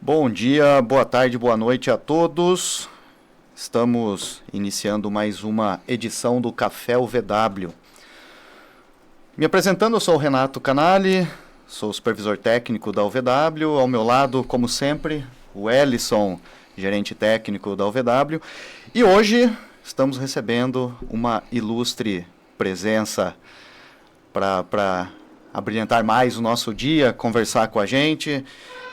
Bom dia, boa tarde, boa noite a todos. Estamos iniciando mais uma edição do Café UVW. Me apresentando, eu sou o Renato Canali, sou supervisor técnico da UVW. Ao meu lado, como sempre, o Ellison, gerente técnico da UVW. E hoje estamos recebendo uma ilustre presença para abrilhantar mais o nosso dia, conversar com a gente.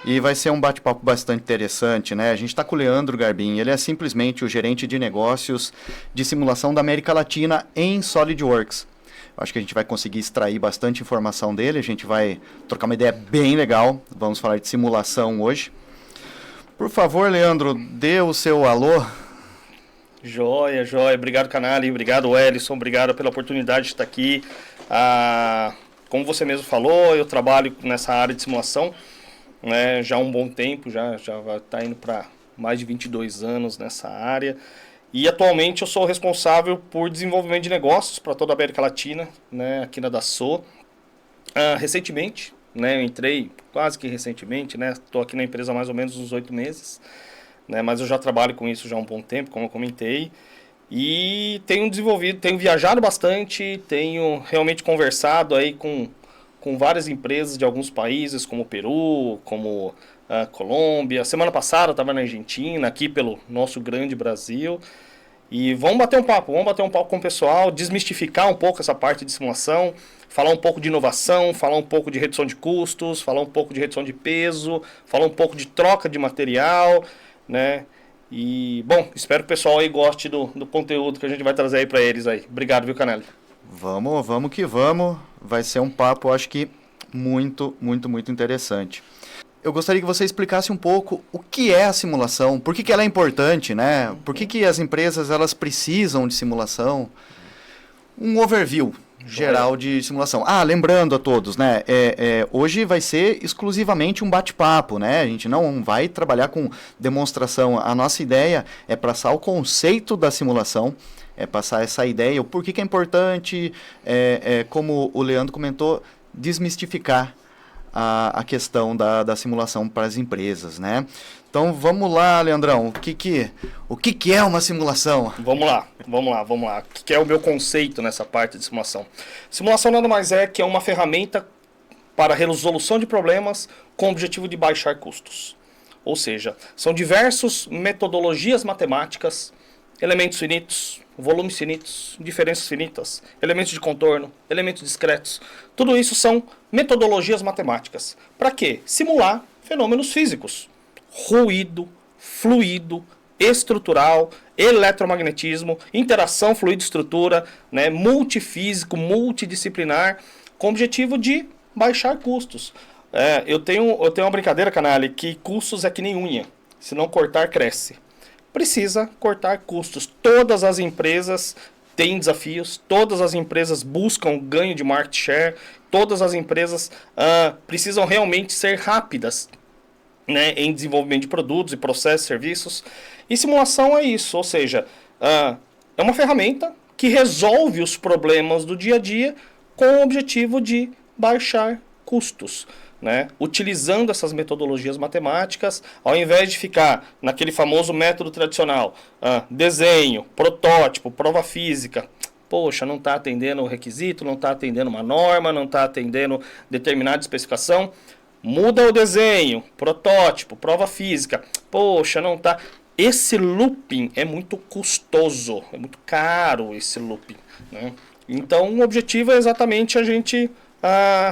E vai ser um bate-papo bastante interessante, né? A gente está com o Leandro Garbim, ele é simplesmente o gerente de negócios de simulação da América Latina em SolidWorks. Acho que a gente vai conseguir extrair bastante informação dele, a gente vai trocar uma ideia bem legal, vamos falar de simulação hoje. Por favor, Leandro, dê o seu alô. Joia. Obrigado, Canali. Obrigado, Ellison. Obrigado pela oportunidade de estar aqui. Como você mesmo falou, eu trabalho nessa área de simulação, né, já há um bom tempo, já está indo para mais de 22 anos nessa área. E atualmente eu sou responsável por desenvolvimento de negócios para toda a América Latina, né, aqui na Dassault. Recentemente, né, eu entrei quase que recentemente, né, estou aqui na empresa há mais ou menos uns 8 meses, né, mas eu já trabalho com isso já há um bom tempo, como eu comentei. E tenho viajado bastante, tenho realmente conversado aí com várias empresas de alguns países, como Peru, como Colômbia. Semana passada eu estava na Argentina, aqui pelo nosso grande Brasil. E vamos bater um papo com o pessoal, desmistificar um pouco essa parte de simulação, falar um pouco de inovação, falar um pouco de redução de custos, falar um pouco de redução de peso, falar um pouco de troca de material, né? E, bom, espero que o pessoal aí goste do conteúdo que a gente vai trazer aí para eles aí. Obrigado, viu, Canelli? Vamos que vamos. Vai ser um papo, acho que muito interessante. Eu gostaria que você explicasse um pouco o que é a simulação, por que ela é importante, né? Por que as empresas elas precisam de simulação? Um overview geral de simulação. Lembrando a todos, né? Hoje vai ser exclusivamente um bate-papo, né? A gente não vai trabalhar com demonstração. A nossa ideia é passar o conceito da simulação, é passar essa ideia, o porquê que é importante, como o Leandro comentou, desmistificar a questão da simulação para as empresas, né? Então vamos lá, Leandrão, o que é uma simulação? Vamos lá. O que é o meu conceito nessa parte de simulação? Simulação nada mais é que é uma ferramenta para resolução de problemas com o objetivo de baixar custos. Ou seja, são diversas metodologias matemáticas, elementos finitos, volumes finitos, diferenças finitas, elementos de contorno, elementos discretos. Tudo isso são metodologias matemáticas. Para quê? Simular fenômenos físicos. Ruído, fluido, estrutural, eletromagnetismo, interação fluido-estrutura, né, multifísico, multidisciplinar, com o objetivo de baixar custos. Eu tenho uma brincadeira, Canali, que custos é que nem unha. Se não cortar, cresce. Precisa cortar custos. Todas as empresas têm desafios, todas as empresas buscam ganho de market share, todas as empresas precisam realmente ser rápidas, né, em desenvolvimento de produtos e processos, serviços. E simulação é isso, ou seja, é uma ferramenta que resolve os problemas do dia a dia com o objetivo de baixar custos, né? Utilizando essas metodologias matemáticas, ao invés de ficar naquele famoso método tradicional, desenho, protótipo, prova física. Poxa, não está atendendo o requisito, não está atendendo uma norma, não está atendendo determinada especificação. Muda o desenho, protótipo, prova física. Poxa, não tá. Esse looping é muito custoso, é muito caro esse looping, né? Então o objetivo é exatamente a gente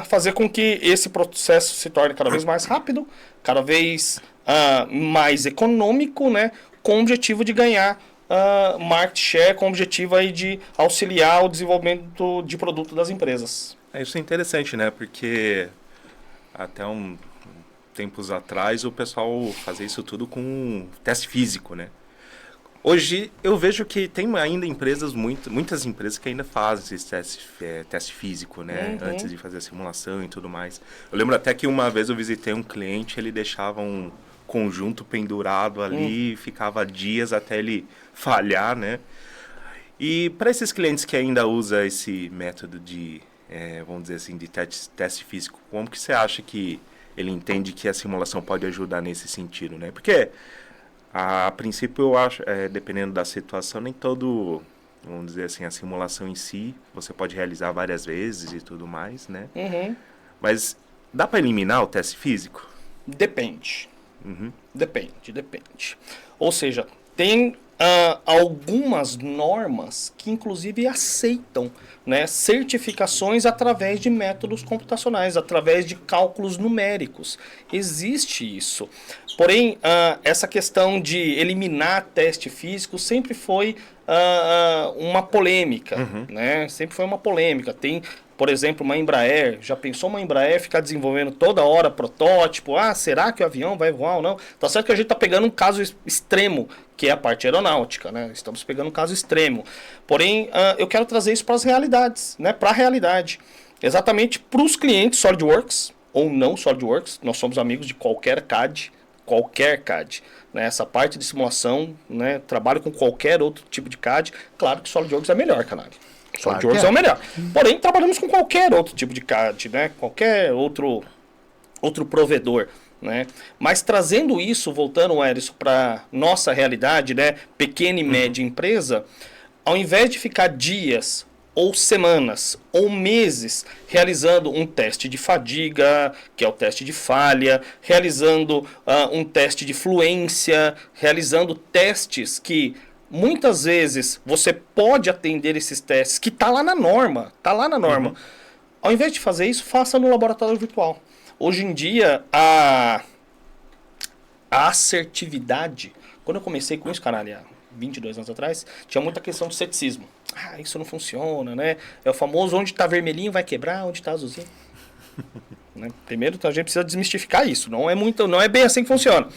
fazer com que esse processo se torne cada vez mais rápido, cada vez mais econômico, né? Com o objetivo de ganhar market share, com o objetivo aí de auxiliar o desenvolvimento de produto das empresas. Isso é interessante, né? Porque até tempos atrás o pessoal fazia isso tudo com teste físico, né? Hoje eu vejo que tem ainda empresas, muitas empresas que ainda fazem esse teste físico, né? Uhum. Antes de fazer a simulação e tudo mais. Eu lembro até que uma vez eu visitei um cliente, ele deixava um conjunto pendurado ali e ficava dias até ele falhar, né? E para esses clientes que ainda usam esse método de, vamos dizer assim, de teste físico, como que você acha que ele entende que a simulação pode ajudar nesse sentido, né? Porque, a princípio, eu acho, dependendo da situação, nem todo, vamos dizer assim, a simulação em si, você pode realizar várias vezes e tudo mais, né? Uhum. Mas dá para eliminar o teste físico? Depende. Uhum. Depende. Ou seja, tem algumas normas que inclusive aceitam, né, certificações através de métodos computacionais, através de cálculos numéricos. Existe isso. Porém, essa questão de eliminar teste físico sempre foi uma polêmica, né? Sempre foi uma polêmica. Tem, por exemplo, uma Embraer. Já pensou uma Embraer ficar desenvolvendo toda hora protótipo? Será que o avião vai voar ou não? Tá certo que a gente tá pegando um caso extremo, que é a parte aeronáutica, né? Estamos pegando um caso extremo. Porém, eu quero trazer isso para as realidades, né? Para a realidade. Exatamente para os clientes SolidWorks ou não SolidWorks. Nós somos amigos de qualquer CAD. Né? Essa parte de simulação, né? Trabalho com qualquer outro tipo de CAD. Claro que SolidWorks é melhor, Canário. SolidWorks é o melhor. Porém, trabalhamos com qualquer outro tipo de CAD, né? Qualquer outro provedor, né? Mas trazendo isso, voltando, Ellison, para nossa realidade, né? Pequena e média empresa, ao invés de ficar dias ou semanas ou meses realizando um teste de fadiga, que é o teste de falha, realizando um teste de fluência, realizando testes que muitas vezes você pode atender esses testes, que está lá na norma, Ao invés de fazer isso, faça no laboratório virtual. Hoje em dia, a assertividade, quando eu comecei com isso, caralho, há 22 anos atrás, tinha muita questão de ceticismo. Isso não funciona, né? É o famoso onde está vermelhinho vai quebrar, onde está azulzinho. Né? Primeiro, a gente precisa desmistificar isso. Não é bem assim que funciona.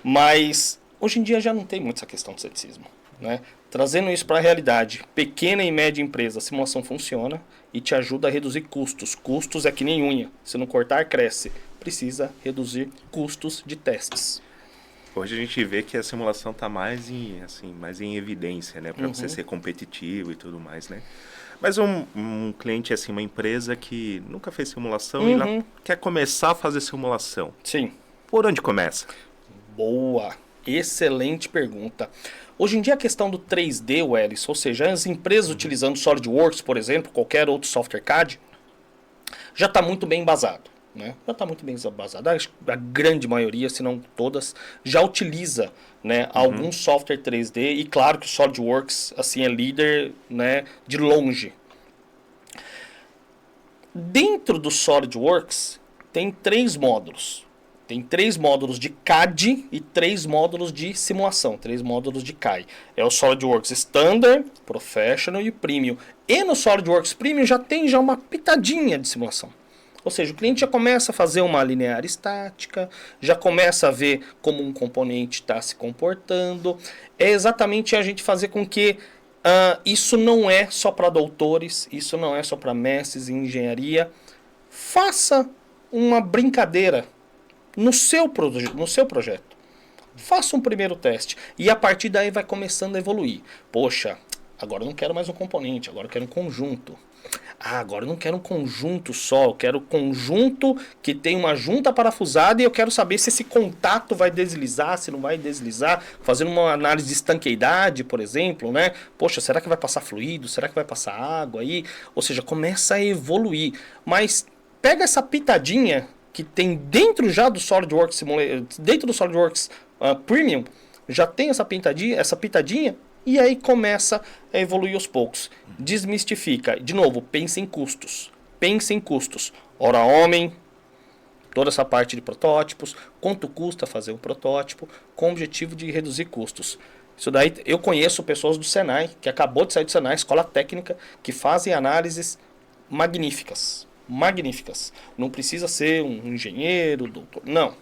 Mas hoje em dia já não tem muito essa questão de ceticismo. Né? Trazendo isso para a realidade, pequena e média empresa, a simulação funciona e te ajuda a reduzir custos. Custos é que nem unha. Se não cortar, cresce. Precisa reduzir custos de testes. Hoje a gente vê que a simulação está mais em evidência, né? Para você ser competitivo e tudo mais, né? Mas um cliente, assim, uma empresa que nunca fez simulação e ela quer começar a fazer simulação. Sim. Por onde começa? Boa. Excelente pergunta. Hoje em dia a questão do 3D, Wellington, ou seja, as empresas utilizando SolidWorks, por exemplo, qualquer outro software CAD, já está muito bem embasado. Né? Já está muito bem embasado. A grande maioria, se não todas, já utiliza, né, algum software 3D. E claro que o SolidWorks assim, é líder, né, de longe. Dentro do SolidWorks tem 3 módulos. Tem 3 módulos de CAD e 3 módulos de simulação, 3 módulos de CAI. É o SolidWorks Standard, Professional e Premium. E no SolidWorks Premium já tem uma pitadinha de simulação. Ou seja, o cliente já começa a fazer uma linear estática, já começa a ver como um componente está se comportando. É exatamente a gente fazer com que isso não é só para doutores, isso não é só para mestres em engenharia. Faça uma brincadeira no seu projeto. Faça um primeiro teste e a partir daí vai começando a evoluir. Poxa, agora eu não quero mais um componente, agora eu quero um conjunto. Agora eu não quero um conjunto só, eu quero um conjunto que tem uma junta parafusada e eu quero saber se esse contato vai deslizar, se não vai deslizar, fazendo uma análise de estanqueidade, por exemplo, né? Poxa, será que vai passar fluido? Será que vai passar água aí? Ou seja, começa a evoluir. Mas pega essa pitadinha que tem dentro já do SolidWorks dentro do SolidWorks Premium, já tem essa pitadinha, e aí começa a evoluir aos poucos. Desmistifica. De novo, pense em custos. Hora homem, toda essa parte de protótipos, quanto custa fazer um protótipo, com o objetivo de reduzir custos. Isso daí, eu conheço pessoas do Senai, que acabou de sair do Senai, escola técnica, que fazem análises magníficas. Não precisa ser um engenheiro, doutor. Não.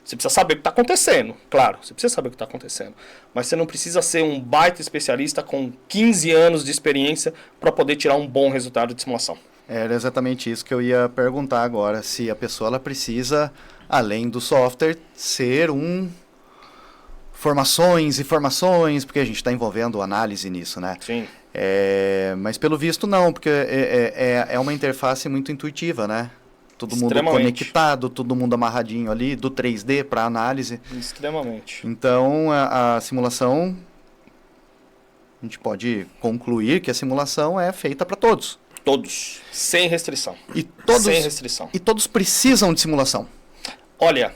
Você precisa saber o que está acontecendo. Claro, você precisa saber o que está acontecendo. Mas você não precisa ser um baita especialista com 15 anos de experiência para poder tirar um bom resultado de simulação. Era exatamente isso que eu ia perguntar agora. Se a pessoa ela precisa, além do software, ser formações, porque a gente está envolvendo análise nisso, né? Sim. Mas pelo visto não, porque é uma interface muito intuitiva, né? todo mundo conectado, todo mundo amarradinho ali, do 3D para análise. Extremamente. Então, a simulação, a gente pode concluir que a simulação é feita para todos. Todos, sem restrição. Sem restrição. E todos precisam de simulação. Olha,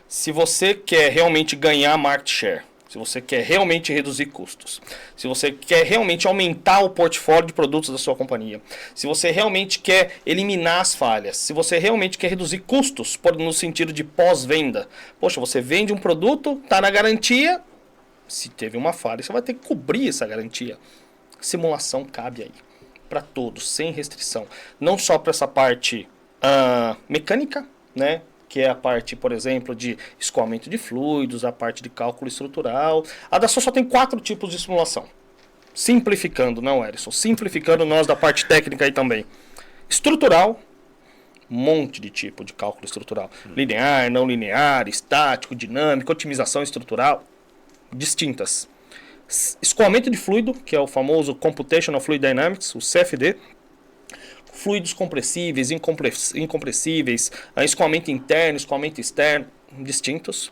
se você quer realmente ganhar market share, se você quer realmente reduzir custos, se você quer realmente aumentar o portfólio de produtos da sua companhia, se você realmente quer eliminar as falhas, se você realmente quer reduzir custos no sentido de pós-venda. Poxa, você vende um produto, está na garantia, se teve uma falha, você vai ter que cobrir essa garantia. Simulação cabe aí, para todos, sem restrição. Não só para essa parte mecânica, né? Que é a parte, por exemplo, de escoamento de fluidos, a parte de cálculo estrutural. A Dassault só tem 4 tipos de simulação. Simplificando, não, Erison? Simplificando nós da parte técnica aí também. Estrutural, monte de tipo de cálculo estrutural. Linear, não linear, estático, dinâmico, otimização estrutural, distintas. Escoamento de fluido, que é o famoso Computational Fluid Dynamics, o CFD. Fluidos compressíveis, incompressíveis, escoamento interno, escoamento externo, distintos.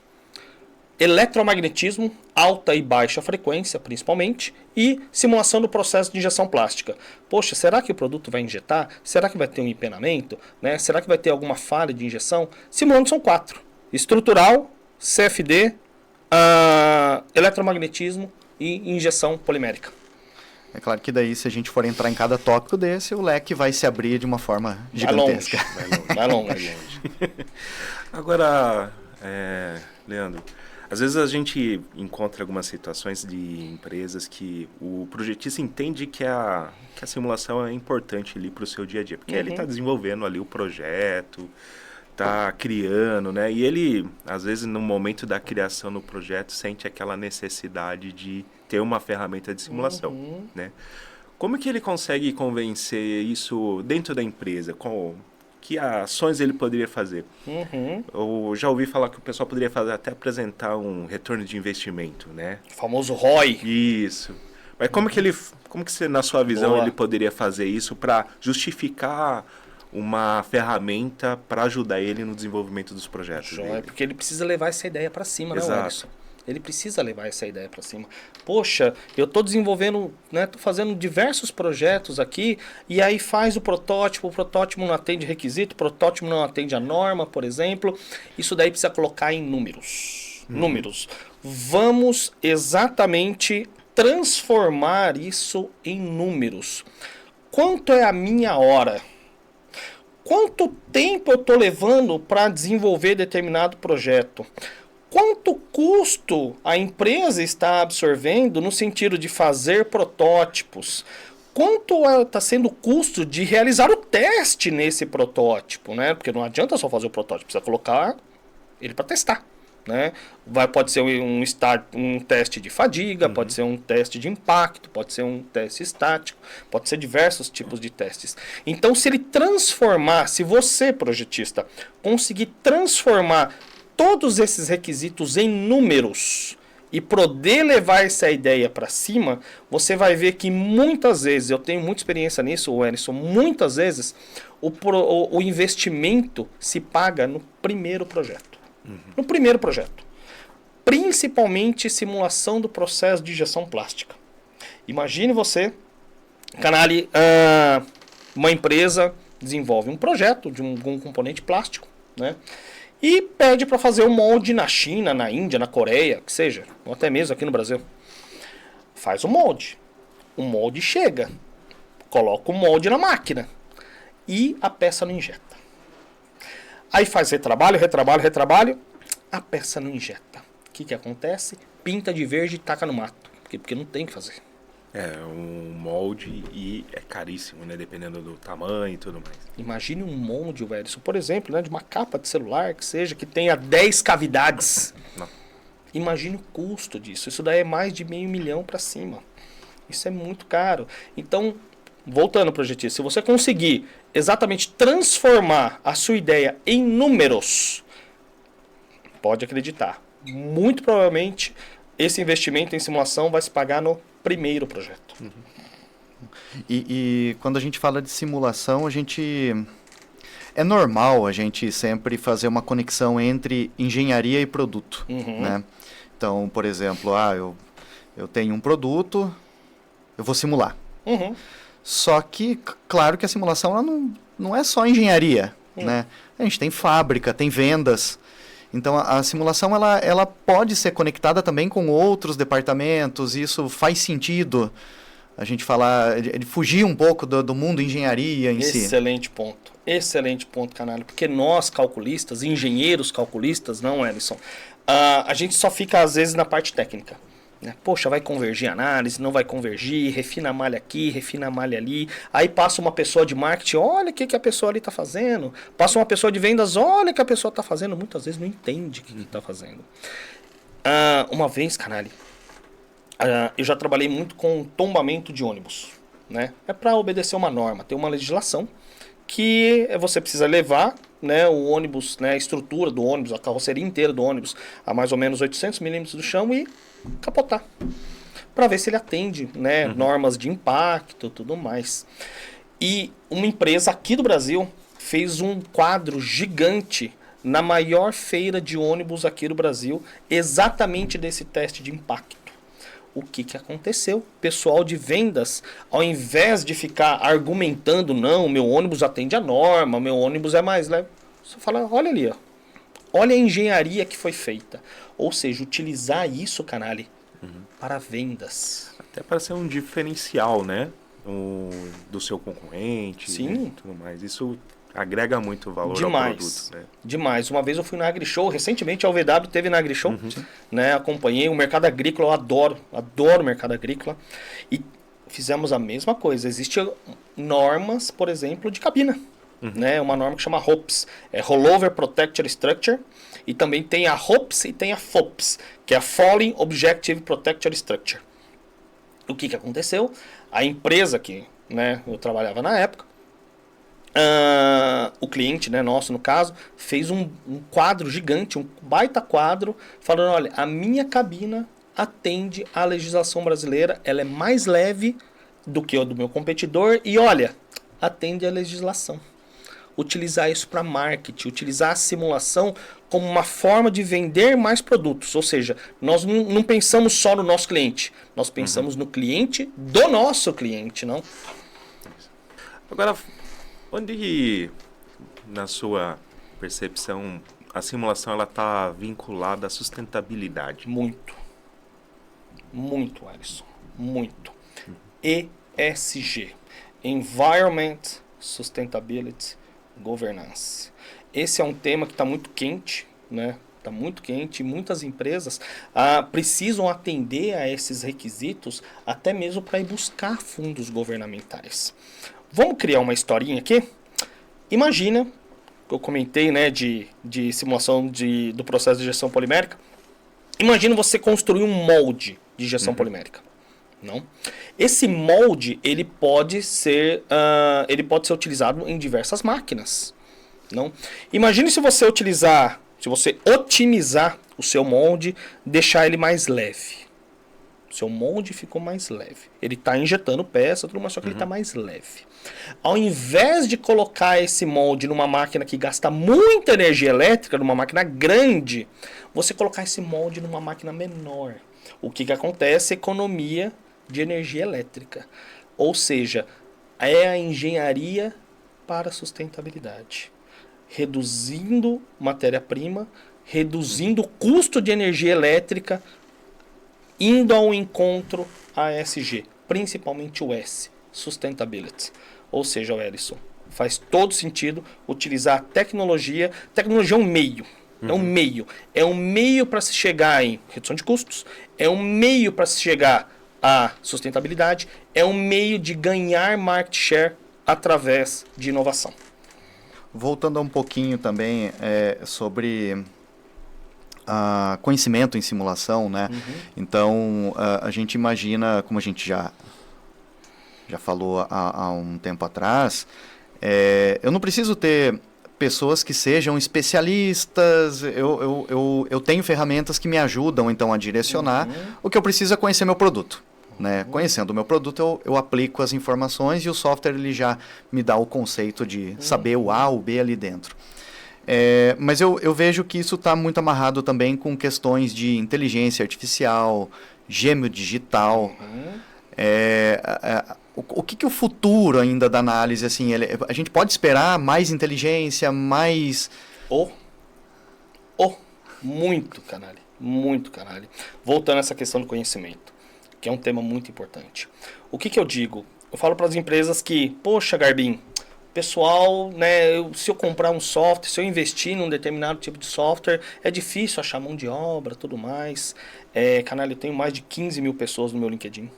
Eletromagnetismo, alta e baixa frequência, principalmente. E simulação do processo de injeção plástica. Poxa, será que o produto vai injetar? Será que vai ter um empenamento? Né? Será que vai ter alguma falha de injeção? Simulando são 4. Estrutural, CFD, eletromagnetismo e injeção polimérica. É claro que daí, se a gente for entrar em cada tópico desse, o leque vai se abrir de uma forma gigantesca. Vai longe. Agora, Leandro, às vezes a gente encontra algumas situações de empresas que o projetista entende que a simulação é importante ali para o seu dia a dia, porque ele está desenvolvendo ali o projeto, está criando, né? E ele, às vezes, no momento da criação do projeto, sente aquela necessidade de ter uma ferramenta de simulação, né? Como que ele consegue convencer isso dentro da empresa? Que ações ele poderia fazer? Eu já ouvi falar que o pessoal poderia até apresentar um retorno de investimento, né? O famoso ROI. Isso. Mas como que você, na sua visão, ele poderia fazer isso para justificar uma ferramenta para ajudar ele no desenvolvimento dos projetos dele? Porque ele precisa levar essa ideia para cima, né, Exato. Alisson? Ele precisa levar essa ideia para cima. Poxa, eu estou desenvolvendo, né, estou fazendo diversos projetos aqui, e aí faz o protótipo não atende requisito, o protótipo não atende a norma, por exemplo. Isso daí precisa colocar em números. Números. Vamos exatamente transformar isso em números. Quanto é a minha hora? Quanto tempo eu estou levando para desenvolver determinado projeto? Quanto custo a empresa está absorvendo no sentido de fazer protótipos? Quanto está sendo o custo de realizar o teste nesse protótipo, né? Porque não adianta só fazer o protótipo, precisa colocar ele para testar, né? Pode ser um teste de fadiga, pode ser um teste de impacto, pode ser um teste estático, pode ser diversos tipos de testes. Então, se você, projetista, conseguir transformar todos esses requisitos em números e poder levar essa ideia para cima, você vai ver que muitas vezes, eu tenho muita experiência nisso, Ellison, muitas vezes o investimento se paga no primeiro projeto. No primeiro projeto. Principalmente simulação do processo de injeção plástica. Imagine você, Canali, uma empresa desenvolve um projeto de um componente plástico, né? E pede para fazer um molde na China, na Índia, na Coreia, que seja, ou até mesmo aqui no Brasil. Faz o molde. O molde chega, coloca o molde na máquina e a peça não injeta. Aí faz retrabalho, a peça não injeta. O que acontece? Pinta de verde e taca no mato. Porque não tem o que fazer. É um molde e é caríssimo, né? Dependendo do tamanho e tudo mais. Imagine um molde, Edson, por exemplo, né, de uma capa de celular que seja, que tenha 10 cavidades. Não. Imagine o custo disso. Isso daí é mais de $500 mil para cima. Isso é muito caro. Então, voltando, projetista, se você conseguir exatamente transformar a sua ideia em números, pode acreditar, muito provavelmente esse investimento em simulação vai se pagar no primeiro projeto. E quando a gente fala de simulação, é normal a gente sempre fazer uma conexão entre engenharia e produto, né? Então, por exemplo, eu tenho um produto, eu vou simular. Só que, claro que a simulação ela não é só engenharia, né? A gente tem fábrica, tem vendas. Então, a simulação ela pode ser conectada também com outros departamentos, e isso faz sentido a gente falar, de fugir um pouco do mundo engenharia em si. Excelente ponto, Canalha, porque nós calculistas, engenheiros calculistas, não, Ellison, a gente só fica às vezes na parte técnica. Né? Poxa, vai convergir a análise, não vai convergir, refina a malha aqui, refina a malha ali. Aí passa uma pessoa de marketing, olha o que a pessoa ali está fazendo. Passa uma pessoa de vendas, olha o que a pessoa está fazendo. Muitas vezes não entende o que está fazendo. Uma vez, Canalha, eu já trabalhei muito com tombamento de ônibus. Né? É para obedecer uma norma, tem uma legislação que você precisa levar, né, o ônibus, né, a estrutura do ônibus, a carroceria inteira do ônibus a mais ou menos 800 milímetros do chão e capotar, para ver se ele atende, né, normas de impacto, tudo mais. E uma empresa aqui do Brasil fez um quadro gigante na maior feira de ônibus aqui do Brasil, exatamente desse teste de impacto. O que aconteceu? O pessoal de vendas, ao invés de ficar argumentando, não, meu ônibus atende a norma, meu ônibus é mais leve, só fala, olha ali, ó. Olha a engenharia que foi feita. Ou seja, utilizar isso, Canalha, para vendas. Até para ser um diferencial, né? Do seu concorrente. Sim. Né, tudo mais. Isso agrega muito valor demais, ao produto. Né? Demais. Uma vez eu fui na AgriShow, recentemente a UVW teve na AgriShow, né? Acompanhei o mercado agrícola, eu adoro o mercado agrícola. E fizemos a mesma coisa. Existem normas, por exemplo, de cabina. Né? Uma norma que chama ROPS, é Rollover Protected Structure, e também tem a ROPS e tem a FOPS, que é a Falling Objective Protected Structure. O que aconteceu? A empresa que, né, eu trabalhava na época, o cliente, né, nosso no caso, fez um quadro gigante, um baita quadro, falando, olha, a minha cabina atende à legislação brasileira, ela é mais leve do que a do meu competidor e, olha, atende à legislação. Utilizar isso para marketing, utilizar a simulação como uma forma de vender mais produtos. Ou seja, nós não pensamos só no nosso cliente, nós pensamos no cliente do nosso cliente, não? Agora, onde, na sua percepção, a simulação está vinculada à sustentabilidade? Muito, Alisson, muito. ESG, Environment, Sustainability, Governance. Esse é um tema que está muito quente, né? Está muito quente e muitas empresas precisam atender a esses requisitos até mesmo para ir buscar fundos governamentais. Vamos criar uma historinha aqui? Imagina, eu comentei, né, de simulação do processo de injeção polimérica. Imagina você construir um molde de injeção polimérica. Não? Esse molde ele pode ser utilizado em diversas máquinas. Não? Imagine se você otimizar o seu molde, deixar ele mais leve. O seu molde ficou mais leve. Ele está injetando peça, tudo, mas só que ele está mais leve. Ao invés de colocar esse molde numa máquina que gasta muita energia elétrica, numa máquina grande, você colocar esse molde numa máquina menor. O que acontece? Economia de energia elétrica. Ou seja, é a engenharia para a sustentabilidade. Reduzindo matéria-prima, reduzindo o custo de energia elétrica, indo ao encontro a ESG, principalmente o S, Sustainability. Ou seja, o Ellison, faz todo sentido utilizar a tecnologia. Tecnologia é um meio. É um meio para se chegar em redução de custos, é um meio para se chegar à sustentabilidade, é um meio de ganhar market share através de inovação. Voltando um pouquinho também sobre conhecimento em simulação, né? Então, a gente imagina, como a gente já falou há um tempo atrás, eu não preciso ter pessoas que sejam especialistas, eu tenho ferramentas que me ajudam então a direcionar. O que eu preciso é conhecer meu produto. né? Conhecendo o meu produto, eu aplico as informações e o software ele já me dá o conceito de saber o A, o B ali dentro. Mas eu vejo que isso está muito amarrado também com questões de inteligência artificial, gêmeo digital. O que o futuro ainda da análise, assim, a gente pode esperar mais inteligência, mais... Muito, canalha. Muito, canalha. Voltando a essa questão do conhecimento, que é um tema muito importante. O que eu digo? Eu falo para as empresas que, poxa, Garbim, pessoal, né, se eu comprar um software, se eu investir num determinado tipo de software, é difícil achar mão de obra, tudo mais. Canalha, eu tenho mais de 15 mil pessoas no meu LinkedIn.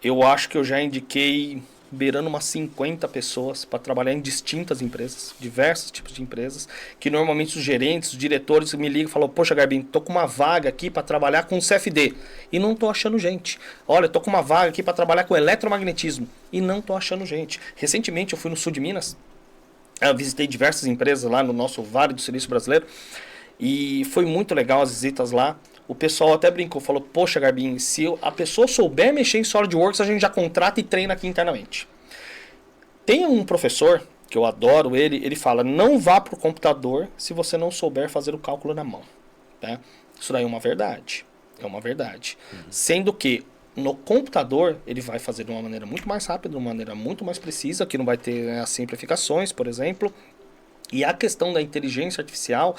Eu acho que eu já indiquei beirando umas 50 pessoas para trabalhar em distintas empresas, diversos tipos de empresas, que normalmente os gerentes, os diretores me ligam e falam, poxa, Garbim, tô com uma vaga aqui para trabalhar com CFD e não tô achando gente. Olha, tô com uma vaga aqui para trabalhar com eletromagnetismo e não tô achando gente. Recentemente eu fui no sul de Minas, eu visitei diversas empresas lá no nosso Vale do Silício Brasileiro e foi muito legal as visitas lá. O pessoal até brincou, falou, poxa, Garbim, se a pessoa souber mexer em SolidWorks, a gente já contrata e treina aqui internamente. Tem um professor, que eu adoro ele fala, não vá para o computador se você não souber fazer o cálculo na mão. Tá? Isso daí é uma verdade. É uma verdade. Sendo que no computador, ele vai fazer de uma maneira muito mais rápida, de uma maneira muito mais precisa, que não vai ter as simplificações, por exemplo. E a questão da inteligência artificial,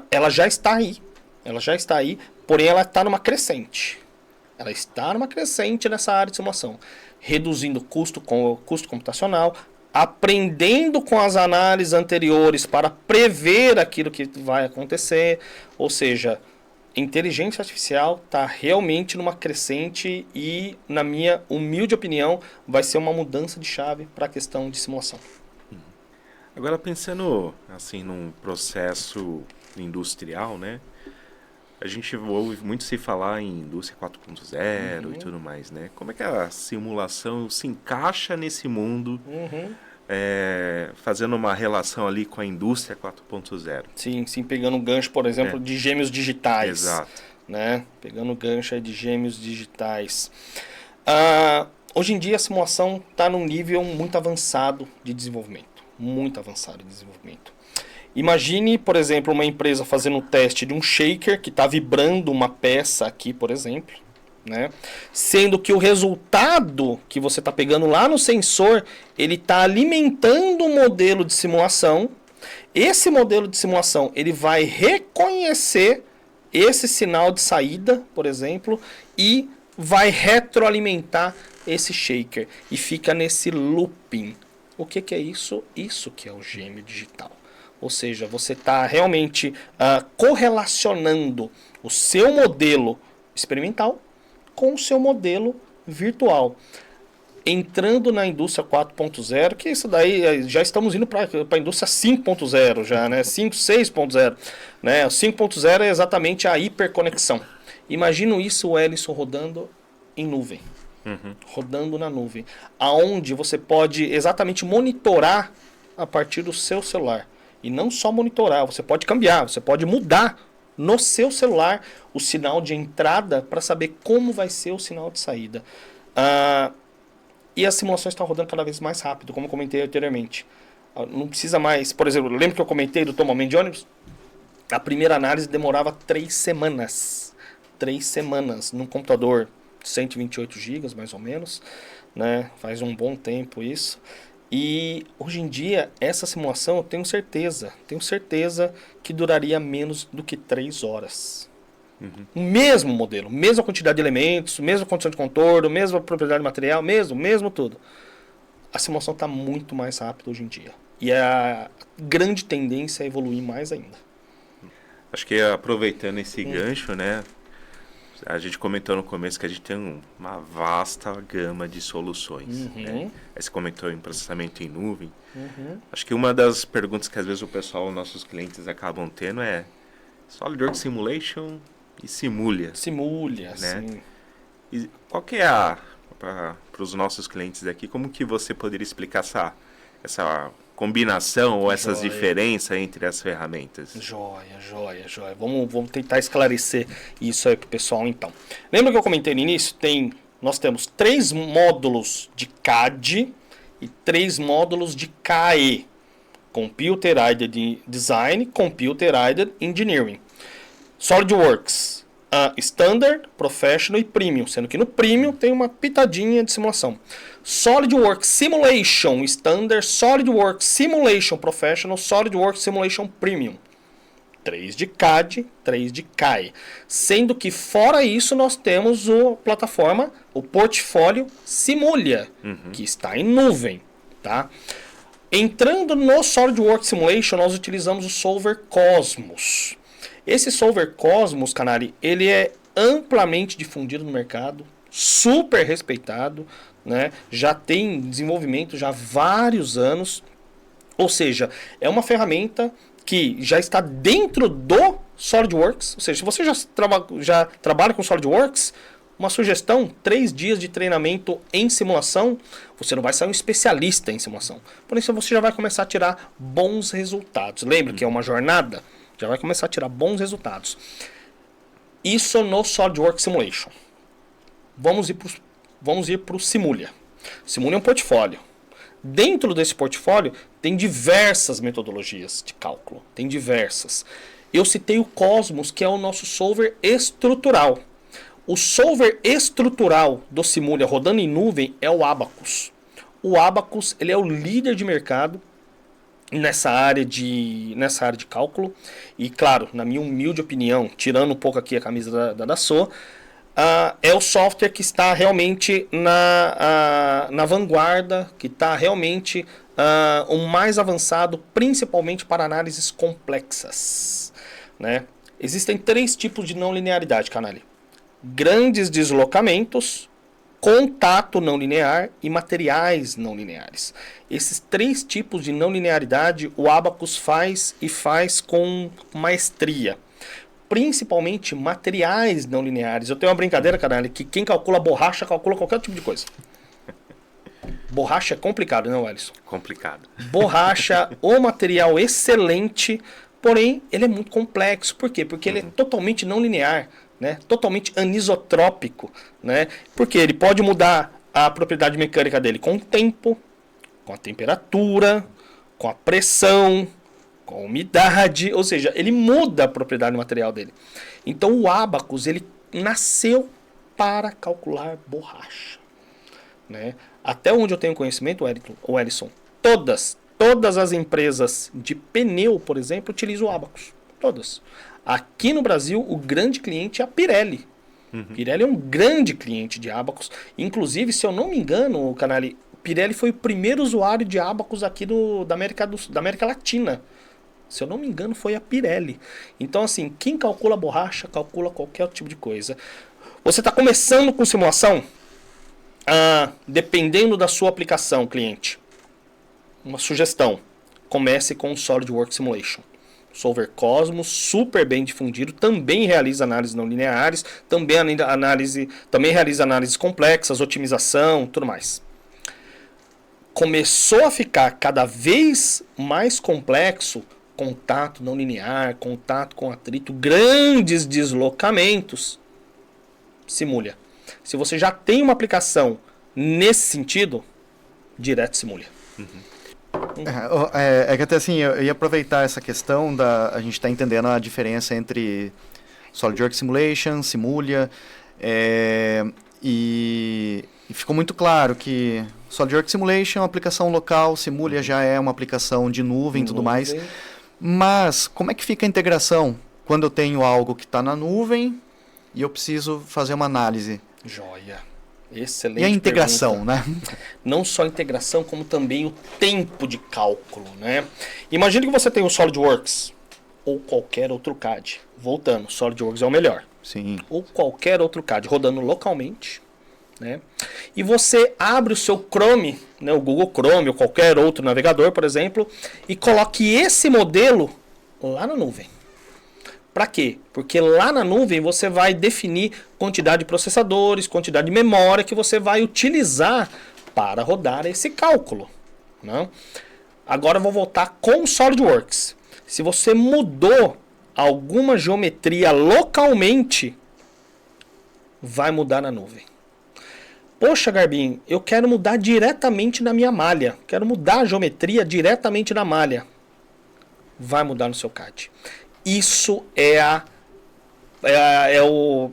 ela já está aí. Ela já está aí, porém ela está numa crescente. Ela está numa crescente nessa área de simulação. Reduzindo custo computacional, aprendendo com as análises anteriores para prever aquilo que vai acontecer. Ou seja, inteligência artificial está realmente numa crescente e, na minha humilde opinião, vai ser uma mudança de chave para a questão de simulação. Agora, pensando assim num processo industrial, né? A gente ouve muito se falar em indústria 4.0 e tudo mais, né? Como é que a simulação se encaixa nesse mundo, fazendo uma relação ali com a indústria 4.0? Sim, pegando um gancho, por exemplo, de gêmeos digitais. Exato. Né? Pegando o gancho aí de gêmeos digitais. Hoje em dia a simulação está num nível muito avançado de desenvolvimento. Muito avançado de desenvolvimento. Imagine, por exemplo, uma empresa fazendo um teste de um shaker que está vibrando uma peça aqui, por exemplo, né? Sendo que o resultado que você está pegando lá no sensor, ele está alimentando um modelo de simulação. Esse modelo de simulação ele vai reconhecer esse sinal de saída, por exemplo, e vai retroalimentar esse shaker. E fica nesse looping. O que é isso? Isso que é o gêmeo digital. Ou seja, você está realmente correlacionando o seu modelo experimental com o seu modelo virtual. Entrando na indústria 4.0, que isso daí já estamos indo para a indústria 5.0 já, né? 5, 6.0. Né? O 5.0 é exatamente a hiperconexão. Imagino isso, o Ellison, rodando em nuvem. Rodando na nuvem. Aonde você pode exatamente monitorar a partir do seu celular. E não só monitorar, você pode cambiar, você pode mudar no seu celular o sinal de entrada para saber como vai ser o sinal de saída. E as simulações estão rodando cada vez mais rápido, como eu comentei anteriormente. Não precisa mais, por exemplo, lembra que eu comentei do tomamento de ônibus? A primeira análise demorava 3 semanas. 3 semanas num computador de 128 GB, mais ou menos. Né? Faz um bom tempo isso. E hoje em dia, essa simulação eu tenho certeza que duraria menos do que 3 horas. O mesmo modelo, mesma quantidade de elementos, mesma condição de contorno, mesma propriedade de material, mesmo tudo. A simulação está muito mais rápida hoje em dia. E a grande tendência é evoluir mais ainda. Acho que aproveitando esse gancho, né? A gente comentou no começo que a gente tem uma vasta gama de soluções. Né? Aí você comentou em processamento em nuvem. Acho que uma das perguntas que às vezes o pessoal, nossos clientes, acabam tendo é SolidWorks Simulation e Simulia. Simulia, né? sim. E qual que é para os nossos clientes aqui, como que você poderia explicar essa combinação ou essas diferenças entre as ferramentas? Joia. Vamos tentar esclarecer isso aí pro pessoal então. Lembra que eu comentei no início? Tem nós temos 3 módulos de CAD e 3 módulos de CAE. Computer Aided Design, Computer Aided Engineering. SolidWorks, Standard, Professional e Premium, sendo que no Premium tem uma pitadinha de simulação. SolidWorks Simulation Standard, SolidWorks Simulation Professional, SolidWorks Simulation Premium. 3 de CAD, 3 de CAE. Sendo que fora isso nós temos a plataforma, o portfólio Simulia, que está em nuvem, tá? Entrando no SolidWorks Simulation, nós utilizamos o Solver Cosmos. Esse Solver Cosmos, Canali, ele é amplamente difundido no mercado, super respeitado, né? Já tem desenvolvimento já há vários anos. Ou seja, é uma ferramenta que já está dentro do SolidWorks. Ou seja, se você já trabalha com SolidWorks, uma sugestão, 3 dias de treinamento em simulação, você não vai ser um especialista em simulação. Por isso você já vai começar a tirar bons resultados. Lembra que é uma jornada? Já vai começar a tirar bons resultados. Isso no SolidWorks Simulation. Vamos ir para o Simulia. Simulia é um portfólio. Dentro desse portfólio tem diversas metodologias de cálculo. Tem diversas. Eu citei o Cosmos, que é o nosso solver estrutural. O solver estrutural do Simulia rodando em nuvem é o Abacus. O Abacus, ele é o líder de mercado nessa área de cálculo. E claro, na minha humilde opinião, tirando um pouco aqui a camisa da SOA, é o software que está realmente na vanguarda, que está realmente o mais avançado, principalmente para análises complexas, né? Existem 3 tipos de não linearidade, Canali. Grandes deslocamentos, contato não linear e materiais não lineares. Esses 3 tipos de não linearidade o Abacus faz e faz com maestria. Principalmente materiais não lineares. Eu tenho uma brincadeira, caralho, que quem calcula borracha calcula qualquer tipo de coisa. Borracha é complicado, não, Alisson? Complicado. Borracha, o material excelente, porém ele é muito complexo. Por quê? Porque ele é totalmente não linear, né? Totalmente anisotrópico, né? Porque ele pode mudar a propriedade mecânica dele com o tempo, com a temperatura, com a pressão, com a umidade, ou seja, ele muda a propriedade material dele. Então o Abacus, ele nasceu para calcular borracha, né? Até onde eu tenho conhecimento, o Ellison, todas as empresas de pneu, por exemplo, utilizam o Abacus. Todas. Aqui no Brasil, o grande cliente é a Pirelli. Pirelli é um grande cliente de Abacus. Inclusive, se eu não me engano, Canali, Pirelli foi o primeiro usuário de Abacus aqui da América Latina. Se eu não me engano, foi a Pirelli. Então, assim, quem calcula borracha, calcula qualquer tipo de coisa. Você está começando com simulação? Dependendo da sua aplicação, cliente. Uma sugestão. Comece com o SolidWorks Simulation. Solver Cosmos, super bem difundido, também realiza análises não lineares, também realiza análises complexas, otimização, tudo mais. Começou a ficar cada vez mais complexo, contato não linear, contato com atrito, grandes deslocamentos, Simulia. Se você já tem uma aplicação nesse sentido, direto Simulia. É que até assim, eu ia aproveitar essa questão a gente está entendendo a diferença entre SolidWorks Simulation, Simulia, e ficou muito claro que SolidWorks Simulation é uma aplicação local, Simulia já é uma aplicação de nuvem e tudo mais. Mas como é que fica a integração quando eu tenho algo que está na nuvem e eu preciso fazer uma análise? Joia. Excelente. E a integração, pergunta, né? Não só a integração, como também o tempo de cálculo, né? Imagine que você tem o SolidWorks ou qualquer outro CAD. Voltando, SolidWorks é o melhor. Sim. Ou qualquer outro CAD rodando localmente, né? E você abre o seu Chrome, né, o Google Chrome ou qualquer outro navegador, por exemplo, e coloque esse modelo lá na nuvem. Para quê? Porque lá na nuvem você vai definir quantidade de processadores, quantidade de memória que você vai utilizar para rodar esse cálculo, né? Agora eu vou voltar com o SolidWorks. Se você mudou alguma geometria localmente, vai mudar na nuvem. Poxa, Garbim, eu quero mudar diretamente na minha malha. Quero mudar a geometria diretamente na malha. Vai mudar no seu CAD. Isso é o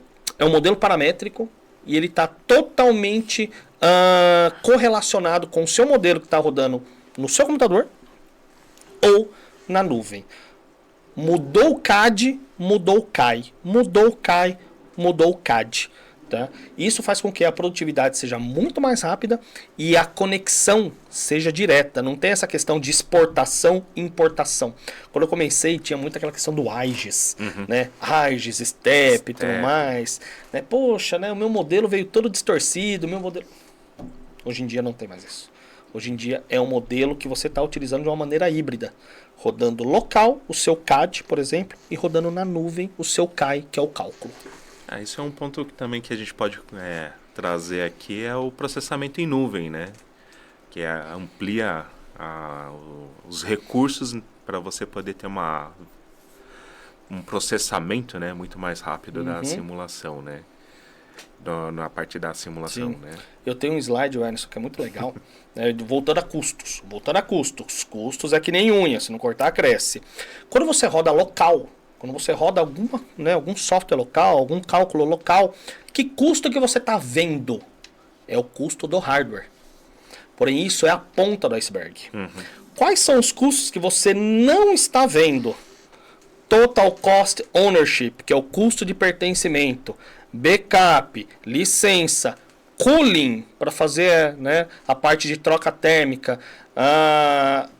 modelo paramétrico e ele está totalmente correlacionado com o seu modelo que está rodando no seu computador ou na nuvem. Mudou o CAD, mudou o CAI. Mudou o CAI, mudou o CAD. Tá? Isso faz com que a produtividade seja muito mais rápida e a conexão seja direta. Não tem essa questão de exportação e importação. Quando eu comecei, tinha muito aquela questão do AIGES, né? AIGES, STEP e tudo mais. Né? Poxa, né? O meu modelo veio todo distorcido. O meu modelo... Hoje em dia não tem mais isso. Hoje em dia é um modelo que você está utilizando de uma maneira híbrida. Rodando local, o seu CAD, por exemplo, e rodando na nuvem, o seu CAI, que é o cálculo. Isso é um ponto também que a gente pode trazer aqui, é o processamento em nuvem, né? Que amplia os recursos para você poder ter um processamento, né, muito mais rápido da simulação, né? Na parte da simulação, né? Eu tenho um slide, Werneson, que é muito legal, né, voltando a custos. Custos é que nem unha, se não cortar, cresce. Quando você roda local, quando você roda algum software local, algum cálculo local, que custo que você está vendo? É o custo do hardware. Porém, isso é a ponta do iceberg. Quais são os custos que você não está vendo? Total Cost Ownership, que é o custo de pertencimento, backup, licença, cooling, para fazer, né, a parte de troca térmica.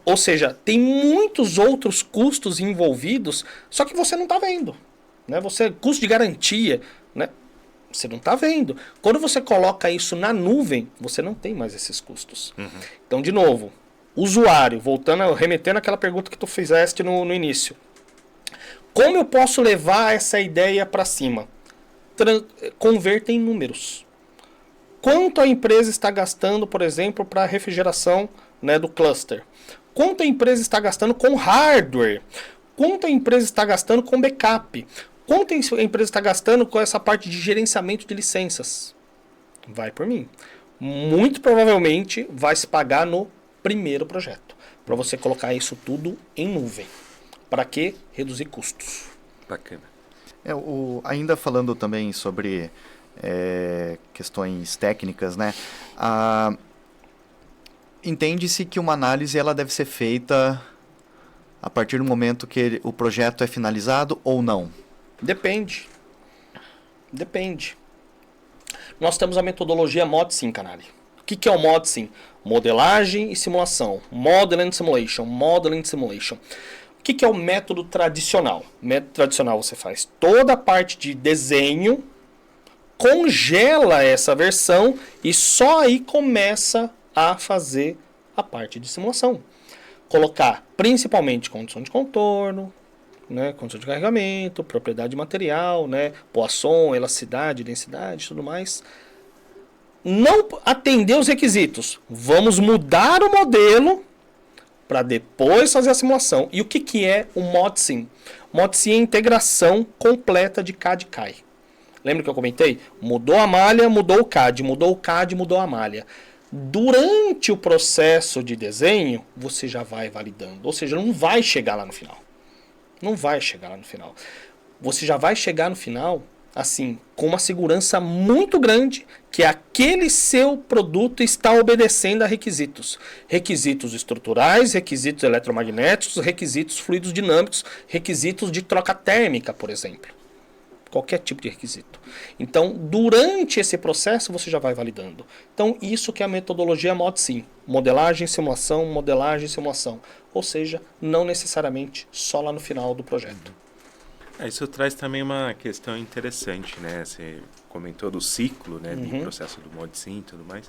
Ou seja, tem muitos outros custos envolvidos, só que você não está vendo. Né? Custo de garantia, né? Você não está vendo. Quando você coloca isso na nuvem, você não tem mais esses custos. Então, de novo, usuário, remetendo àquela pergunta que tu fizeste no início. Como eu posso levar essa ideia para cima? Converta em números. Quanto a empresa está gastando, por exemplo, para refrigeração, né, do cluster? Quanto a empresa está gastando com hardware? Quanto a empresa está gastando com backup? Quanto a empresa está gastando com essa parte de gerenciamento de licenças? Vai por mim. Muito provavelmente vai se pagar no primeiro projeto. Para você colocar isso tudo em nuvem. Para quê? Reduzir custos. Bacana. Ainda falando também sobre questões técnicas, né? Entende-se que uma análise ela deve ser feita a partir do momento que o projeto é finalizado ou não? Depende. Nós temos a metodologia MODSIM, Canali. O que é o MODSIM? Modelagem e simulação. Modeling and Simulation. Modeling and Simulation. O que é o método tradicional? O método tradicional você faz toda a parte de desenho, congela essa versão e só aí começa a fazer a parte de simulação. Colocar principalmente condição de contorno, né, condição de carregamento, propriedade de material, né, Poisson, elasticidade, densidade, tudo mais. Não atender os requisitos. Vamos mudar o modelo para depois fazer a simulação. E o que é o MODSIM? MODSIM é a integração completa de CAD e CAI. Lembra que eu comentei? Mudou a malha, mudou o CAD, mudou o CAD, mudou a malha. Durante o processo de desenho, você já vai validando. Ou seja, não vai chegar lá no final. Você já vai chegar no final, assim, com uma segurança muito grande que aquele seu produto está obedecendo a requisitos. Requisitos estruturais, requisitos eletromagnéticos, requisitos fluidos dinâmicos, requisitos de troca térmica, por exemplo. Qualquer tipo de requisito. Então, durante esse processo, você já vai validando. Então, isso que é a metodologia MODSIM. Modelagem, simulação, modelagem, simulação. Ou seja, não necessariamente só lá no final do projeto. Isso traz também uma questão interessante, né? Você comentou do ciclo, né? Do processo do MODSIM e tudo mais.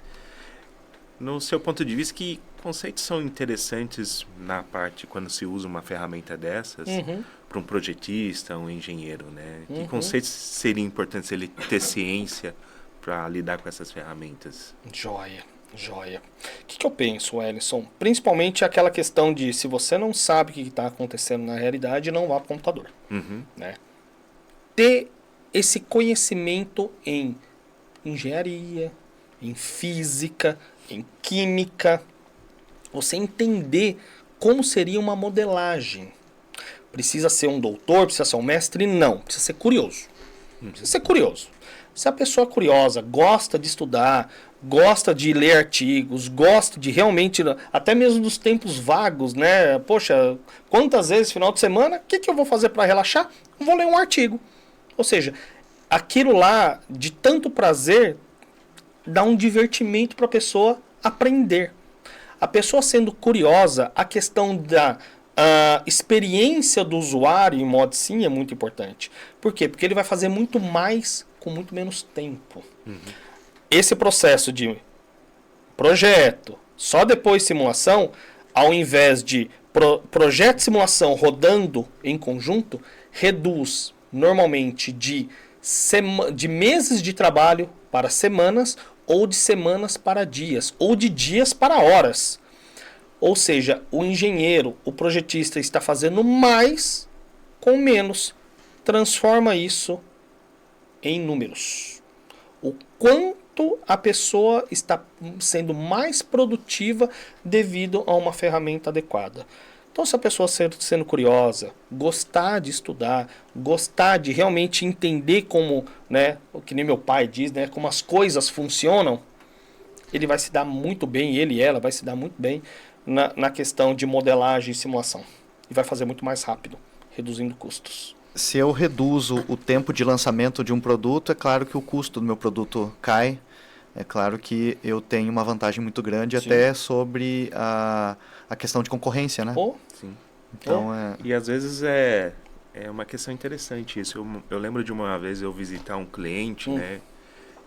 No seu ponto de vista, que conceitos são interessantes na parte quando se usa uma ferramenta dessas para um projetista, um engenheiro, né? Que conceitos seriam importantes ele ter ciência para lidar com essas ferramentas? Joia. O que eu penso, Wellington? Principalmente aquela questão de se você não sabe o que está acontecendo na realidade, não vá para o computador. Né? Ter esse conhecimento em engenharia, em física, em química. Você entender como seria uma modelagem. Precisa ser um doutor, precisa ser um mestre? Não, precisa ser curioso. Precisa ser curioso. Se a pessoa é curiosa, gosta de estudar, gosta de ler artigos, gosta de realmente, até mesmo dos tempos vagos, né? Poxa, quantas vezes final de semana, o que eu vou fazer para relaxar? Vou ler um artigo. Ou seja, aquilo lá, de tanto prazer, dá um divertimento para a pessoa aprender. A pessoa sendo curiosa, a questão da experiência do usuário em modo sim é muito importante. Por quê? Porque ele vai fazer muito mais com muito menos tempo. Esse processo de projeto, só depois simulação, ao invés de projeto e simulação rodando em conjunto, reduz normalmente de meses de trabalho para semanas, ou de semanas para dias, ou de dias para horas. Ou seja, o engenheiro, o projetista está fazendo mais com menos. Transforma isso em números. O quanto a pessoa está sendo mais produtiva devido a uma ferramenta adequada. Então, se a pessoa sendo curiosa, gostar de estudar, gostar de realmente entender como, né, o que nem meu pai diz, né, como as coisas funcionam, ele vai se dar muito bem, ele e ela vai se dar muito bem na questão de modelagem e simulação. E vai fazer muito mais rápido, reduzindo custos. Se eu reduzo o tempo de lançamento de um produto, é claro que o custo do meu produto cai. É claro que eu tenho uma vantagem muito grande até sobre a questão de concorrência, né? Sim. Então, E às vezes é uma questão interessante isso. Eu lembro de uma vez eu visitar um cliente, né?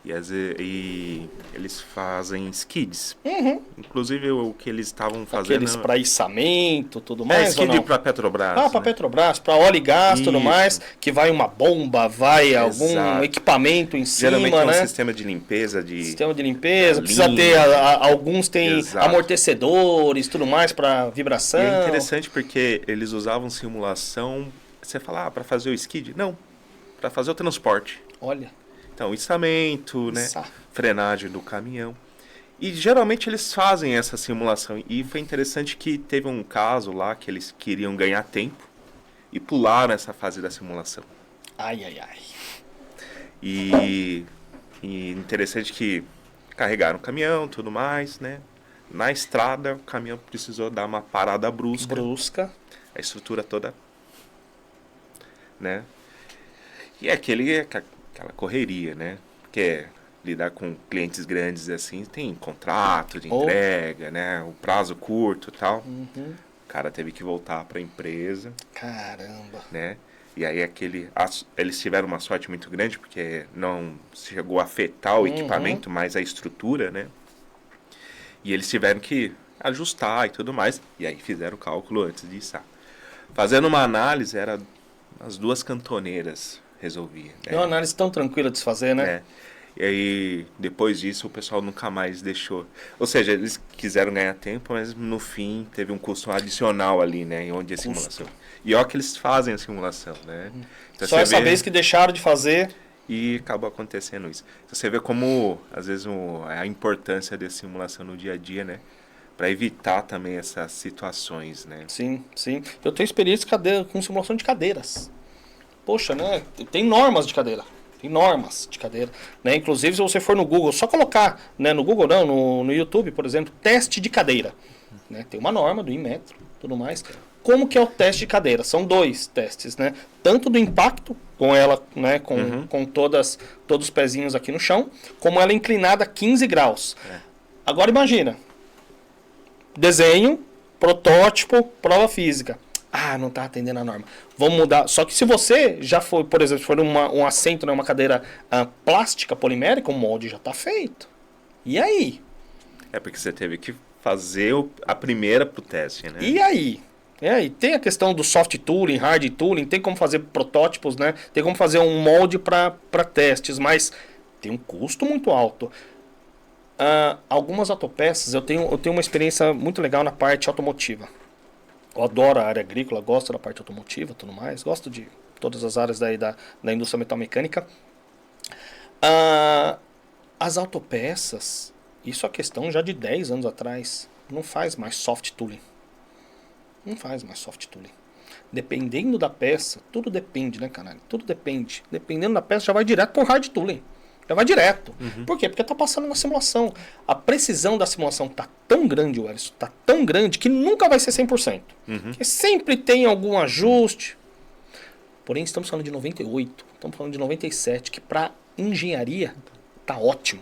E eles fazem skids. Inclusive o que eles estavam fazendo... Aqueles para içamento, tudo mais, skid para Petrobras. Para Petrobras, para óleo e gás, tudo mais, que vai uma bomba, vai algum equipamento em cima, geralmente é um né? sistema de limpeza. Sistema de limpeza, precisa ter, alguns têm amortecedores, tudo mais para vibração. E é interessante porque eles usavam simulação, você fala, para fazer o skid? Não, para fazer o transporte. Olha. Então, içamento, né? Frenagem do caminhão. E geralmente eles fazem essa simulação. E foi interessante que teve um caso lá que eles queriam ganhar tempo e pularam essa fase da simulação. Ai. E interessante que carregaram o caminhão, tudo mais, né? Na estrada, o caminhão precisou dar uma parada brusca. A estrutura toda, né? E aquela correria, né? Porque lidar com clientes grandes assim, tem contrato de entrega, né? O prazo curto e tal. O cara teve que voltar para a empresa. Caramba! Né? E aí eles tiveram uma sorte muito grande, porque não chegou a afetar o equipamento, mas a estrutura, né? E eles tiveram que ajustar e tudo mais. E aí fizeram o cálculo antes de içar. Fazendo uma análise, era as 2 cantoneiras resolvia. É uma análise tão tranquila de se fazer, né? E aí, depois disso, o pessoal nunca mais deixou. Ou seja, eles quiseram ganhar tempo, mas no fim teve um custo adicional ali, né? Onde a simulação. E ó que eles fazem a simulação, né? Então, só essa vez que deixaram de fazer. E acabou acontecendo isso. Então, você vê como, às vezes, a importância da simulação no dia a dia, né? Para evitar também essas situações, né? Sim. Eu tenho experiência com simulação de cadeiras. Poxa, né? Tem normas de cadeira. Né? Inclusive, se você for no Google, só colocar, né? No Google não, no YouTube, por exemplo, teste de cadeira. Né? Tem uma norma do Inmetro, tudo mais. Como que é o teste de cadeira? São 2 testes, né? Tanto do impacto, com ela, né? Com todos os pezinhos aqui no chão, como ela inclinada a 15 graus. Agora imagina. Desenho, protótipo, prova física. Não está atendendo a norma. Vamos mudar. Só que se você já for, por exemplo, se for um assento, né, uma cadeira plástica, polimérica, o molde já está feito. E aí? É porque você teve que fazer a primeira pro teste, né? E aí? Tem a questão do soft tooling, hard tooling, tem como fazer protótipos, né? Tem como fazer um molde para testes, mas tem um custo muito alto. Algumas autopeças, eu tenho uma experiência muito legal na parte automotiva. Eu adoro a área agrícola, gosto da parte automotiva e tudo mais. Gosto de todas as áreas da indústria metalmecânica. A As autopeças, isso é questão já de 10 anos atrás, não faz mais soft tooling. Não faz mais soft tooling. Dependendo da peça, tudo depende, né, canal? Tudo depende. Dependendo da peça, já vai direto para o hard tooling. Já vai direto. Por quê? Porque está passando na simulação. A precisão da simulação está tão grande, Alisson, está tão grande que nunca vai ser 100%. Porque sempre tem algum ajuste. Porém, estamos falando de 98, estamos falando de 97, que para engenharia tá ótimo.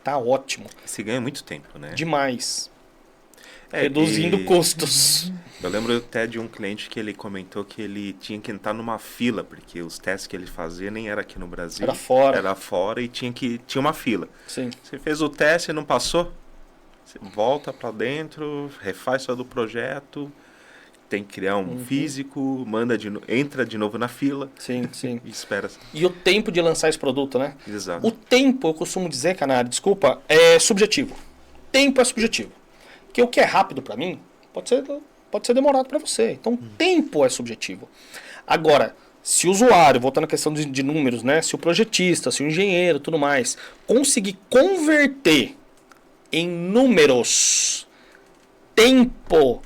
Tá ótimo. Se ganha muito tempo, né? Demais. Reduzindo custos. Eu lembro até de um cliente que ele comentou que ele tinha que entrar numa fila, porque os testes que ele fazia nem era aqui no Brasil. Era fora. Era fora e tinha uma fila. Sim. Você fez o teste e não passou, você volta para dentro, refaz todo o projeto, tem que criar um físico, entra de novo na fila. Sim. E espera. E o tempo de lançar esse produto, né? Exato. O tempo, eu costumo dizer, Canário, desculpa, é subjetivo. Tempo é subjetivo. Porque o que é rápido para mim, pode ser demorado para você. Então, tempo é subjetivo. Agora, se o usuário, voltando à questão de números, né? Se o projetista, se o engenheiro, tudo mais, conseguir converter em números tempo,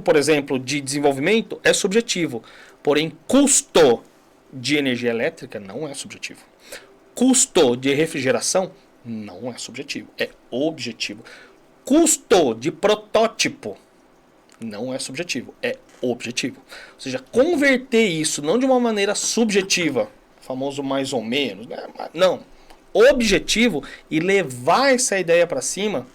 por exemplo, de desenvolvimento, é subjetivo. Porém, custo de energia elétrica não é subjetivo. Custo de refrigeração não é subjetivo, é objetivo. Custo de protótipo não é subjetivo, é objetivo. Ou seja, converter isso não de uma maneira subjetiva, famoso mais ou menos, né? Não, objetivo, e levar essa ideia para cima,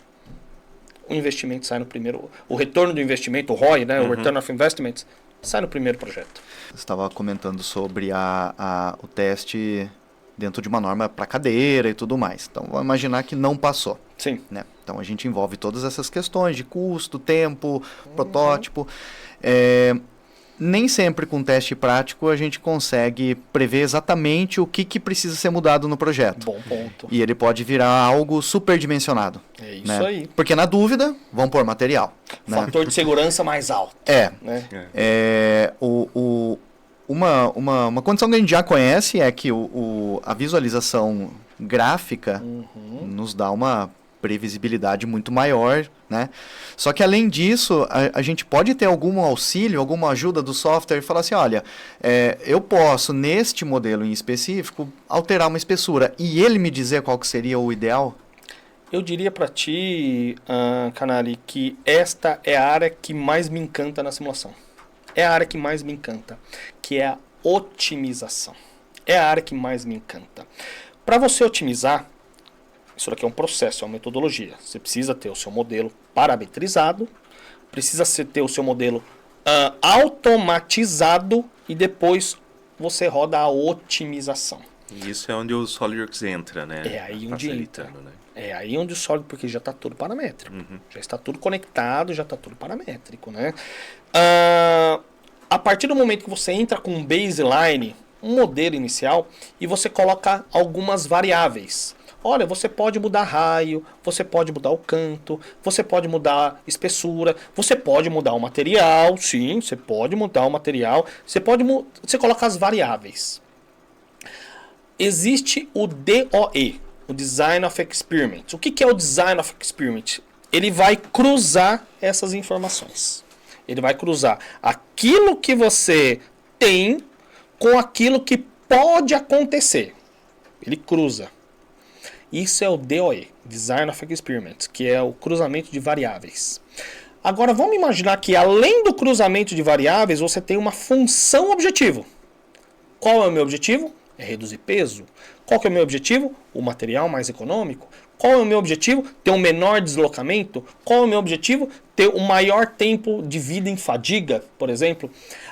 o investimento sai no primeiro, o retorno do investimento, o ROI, né? O Return of Investments, sai no primeiro projeto. Você estava comentando sobre o teste dentro de uma norma para cadeira e tudo mais. Então, vamos imaginar que não passou. Sim. Né? Então, a gente envolve todas essas questões de custo, tempo, protótipo. Nem sempre com teste prático a gente consegue prever exatamente o que precisa ser mudado no projeto. Bom ponto. E ele pode virar algo superdimensionado. É isso né? aí. Porque na dúvida, vão pôr material. Fator de segurança mais alto. Né? Uma condição que a gente já conhece é que a visualização gráfica nos dá uma previsibilidade muito maior, né? Só que além disso, a gente pode ter algum auxílio, alguma ajuda do software e falar assim, olha, eu posso, neste modelo em específico, alterar uma espessura e ele me dizer qual que seria o ideal? Eu diria para ti, Canali, que esta é a área que mais me encanta na simulação. É a área que mais me encanta, que é a otimização. É a área que mais me encanta. Para você otimizar, isso daqui é um processo, é uma metodologia. Você precisa ter o seu modelo parametrizado, precisa ter o seu modelo automatizado e depois você roda a otimização. E isso é onde o SolidWorks entra, né? É aí onde entra. Né? É aí onde o SolidWorks, porque já está tudo paramétrico. Já está tudo conectado, já está tudo paramétrico, né? A partir do momento que você entra com um baseline, um modelo inicial, e você coloca algumas variáveis. Olha, você pode mudar raio, você pode mudar o canto, você pode mudar a espessura, você pode mudar o material, sim, você pode mudar o material, você coloca as variáveis. Existe o DOE, o Design of Experiment. O que é o Design of Experiment? Ele vai cruzar essas informações. Ele vai cruzar aquilo que você tem com aquilo que pode acontecer. Ele cruza. Isso é o DOE, Design of Experiments, que é o cruzamento de variáveis. Agora vamos imaginar que além do cruzamento de variáveis, você tem uma função objetivo. Qual é o meu objetivo? É reduzir peso. Qual que é o meu objetivo? O material mais econômico. Qual é o meu objetivo? Ter um menor deslocamento. Qual é o meu objetivo? Ter um maior tempo de vida em fadiga, por exemplo.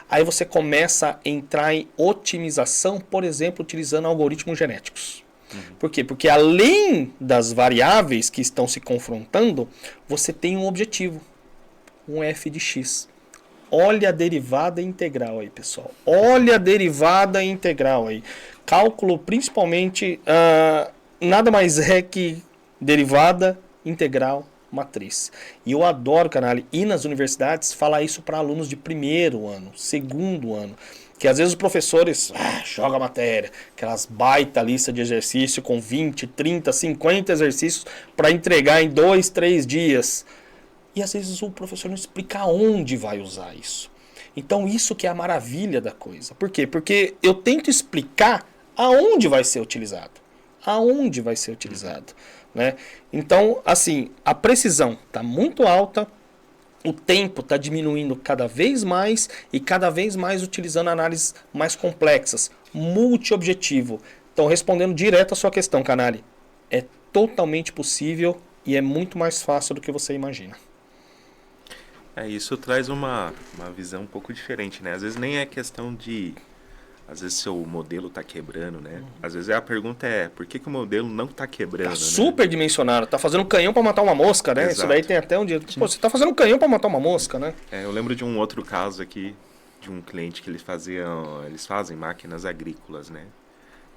Aí você começa a entrar em otimização, por exemplo, utilizando algoritmos genéticos. Por quê? Porque além das variáveis que estão se confrontando, você tem um objetivo, um f de x. Olha a derivada integral aí, pessoal. Olha a derivada integral aí. Cálculo, principalmente, nada mais é que derivada integral matriz. E eu adoro, Canali, ir nas universidades falar isso para alunos de primeiro ano, segundo ano. Que às vezes os professores jogam a matéria, aquelas baita lista de exercício com 20, 30, 50 exercícios para entregar em 2, 3 dias. E às vezes o professor não explica onde vai usar isso. Então isso que é a maravilha da coisa. Por quê? Porque eu tento explicar aonde vai ser utilizado. Aonde vai ser utilizado. Né? Então, assim, a precisão está muito alta. O tempo está diminuindo cada vez mais e cada vez mais utilizando análises mais complexas, multi-objetivo. Então, respondendo direto a sua questão, Canali, é totalmente possível e é muito mais fácil do que você imagina. Isso traz uma visão um pouco diferente, né? Às vezes nem é questão de... Às vezes seu modelo está quebrando, né? Às vezes a pergunta é, por que o modelo não está quebrando? Tá super dimensionado, tá fazendo um canhão para matar uma mosca, né? Exato. Isso daí tem até um dia. Pô, você tá fazendo um canhão para matar uma mosca, né? Eu lembro de um outro caso aqui, de um cliente que eles fazem máquinas agrícolas, né?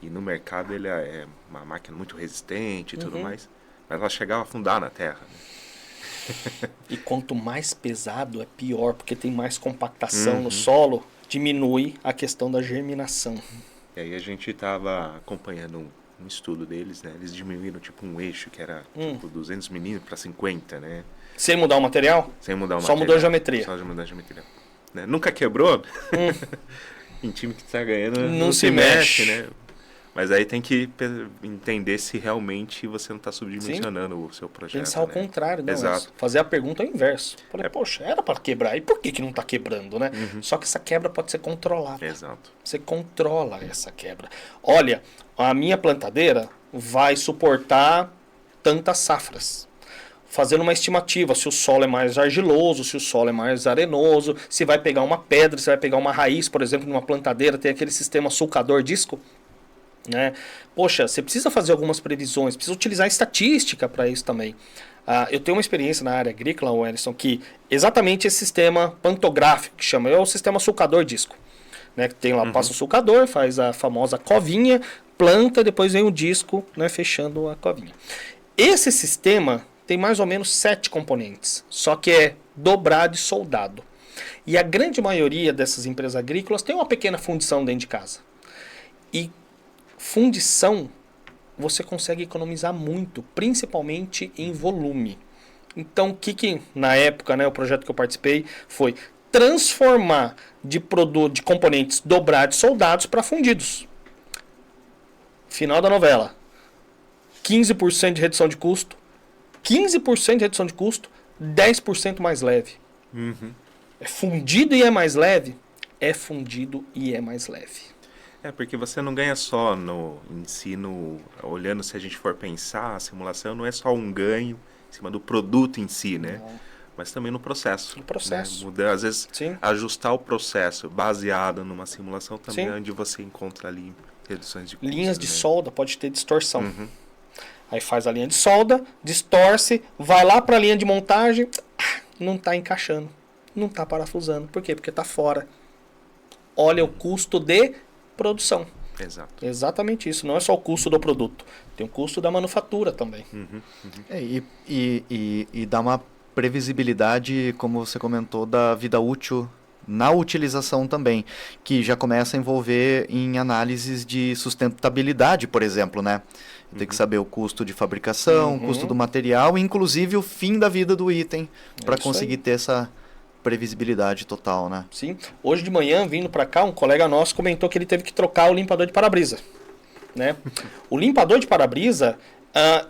E no mercado ele é uma máquina muito resistente e tudo mais, mas ela chegava a afundar na terra, né? E quanto mais pesado é pior, porque tem mais compactação no solo, diminui a questão da germinação. E aí a gente estava acompanhando um estudo deles, né? Eles diminuíram tipo um eixo que era tipo 200 milímetros para 50, né? Sem mudar o material? Sem mudar o Só material. mudou a geometria. Só mudou a geometria. Né? Nunca quebrou? Em time que está ganhando Não se mexe, né? Mas aí tem que entender se realmente você não está subdimensionando o seu projeto. Pensar ao né? contrário, não. Exato. Fazer a pergunta ao inverso. Falei, poxa, era para quebrar. E por que não está quebrando, né? Só que essa quebra pode ser controlada. Exato. Você controla essa quebra. Olha, a minha plantadeira vai suportar tantas safras. Fazendo uma estimativa, se o solo é mais argiloso, se o solo é mais arenoso, se vai pegar uma pedra, se vai pegar uma raiz, por exemplo, numa plantadeira, tem aquele sistema sulcador disco. Né? Poxa, você precisa fazer algumas previsões, precisa utilizar estatística para isso também. Eu tenho uma experiência na área agrícola, Wellington, que exatamente esse sistema pantográfico, que chama, é o sistema sulcador disco. Né? Que tem lá, passa o sulcador, faz a famosa covinha, planta, depois vem o disco, né, fechando a covinha. Esse sistema tem mais ou menos 7 componentes, só que é dobrado e soldado. E a grande maioria dessas empresas agrícolas tem uma pequena fundição dentro de casa. E fundição, você consegue economizar muito, principalmente em volume. Então, o que na época, né, o projeto que eu participei foi transformar de componentes dobrados e soldados para fundidos. Final da novela. 15% de redução de custo, 15% de redução de custo, 10% mais leve. É fundido e é mais leve? É fundido e é mais leve. Porque você não ganha só no ensino, olhando se a gente for pensar, a simulação não é só um ganho em cima do produto em si, né? Não. Mas também no processo. No processo. Né? Mudar, às vezes, Sim. ajustar o processo baseado numa simulação também, onde você encontra ali reduções de custo. Linhas de solda pode ter distorção. Aí faz a linha de solda, distorce, vai lá para a linha de montagem, não está encaixando, não está parafusando. Por quê? Porque está fora. Olha o custo de produção. Exato. Exatamente isso. Não é só o custo do produto. Tem o custo da manufatura também. E dá uma previsibilidade, como você comentou, da vida útil na utilização também, que já começa a envolver em análises de sustentabilidade, por exemplo, né? Tem que saber o custo de fabricação, o custo do material, inclusive o fim da vida do item, para conseguir ter essa previsibilidade total, né? Sim. Hoje de manhã, vindo para cá, um colega nosso comentou que ele teve que trocar o limpador de para-brisa. Né? O limpador de para-brisa,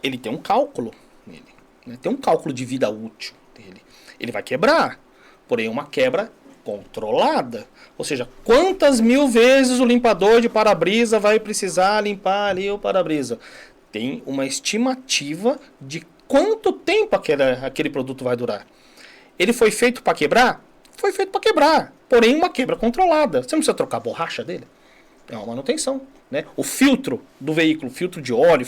ele tem um cálculo nele. Né? Tem um cálculo de vida útil dele. Ele vai quebrar, porém uma quebra controlada. Ou seja, quantas mil vezes o limpador de para-brisa vai precisar limpar ali o para-brisa? Tem uma estimativa de quanto tempo aquele produto vai durar. Ele foi feito para quebrar? Foi feito para quebrar. Porém, uma quebra controlada. Você não precisa trocar a borracha dele. É uma manutenção. Né? O filtro do veículo, filtro de óleo,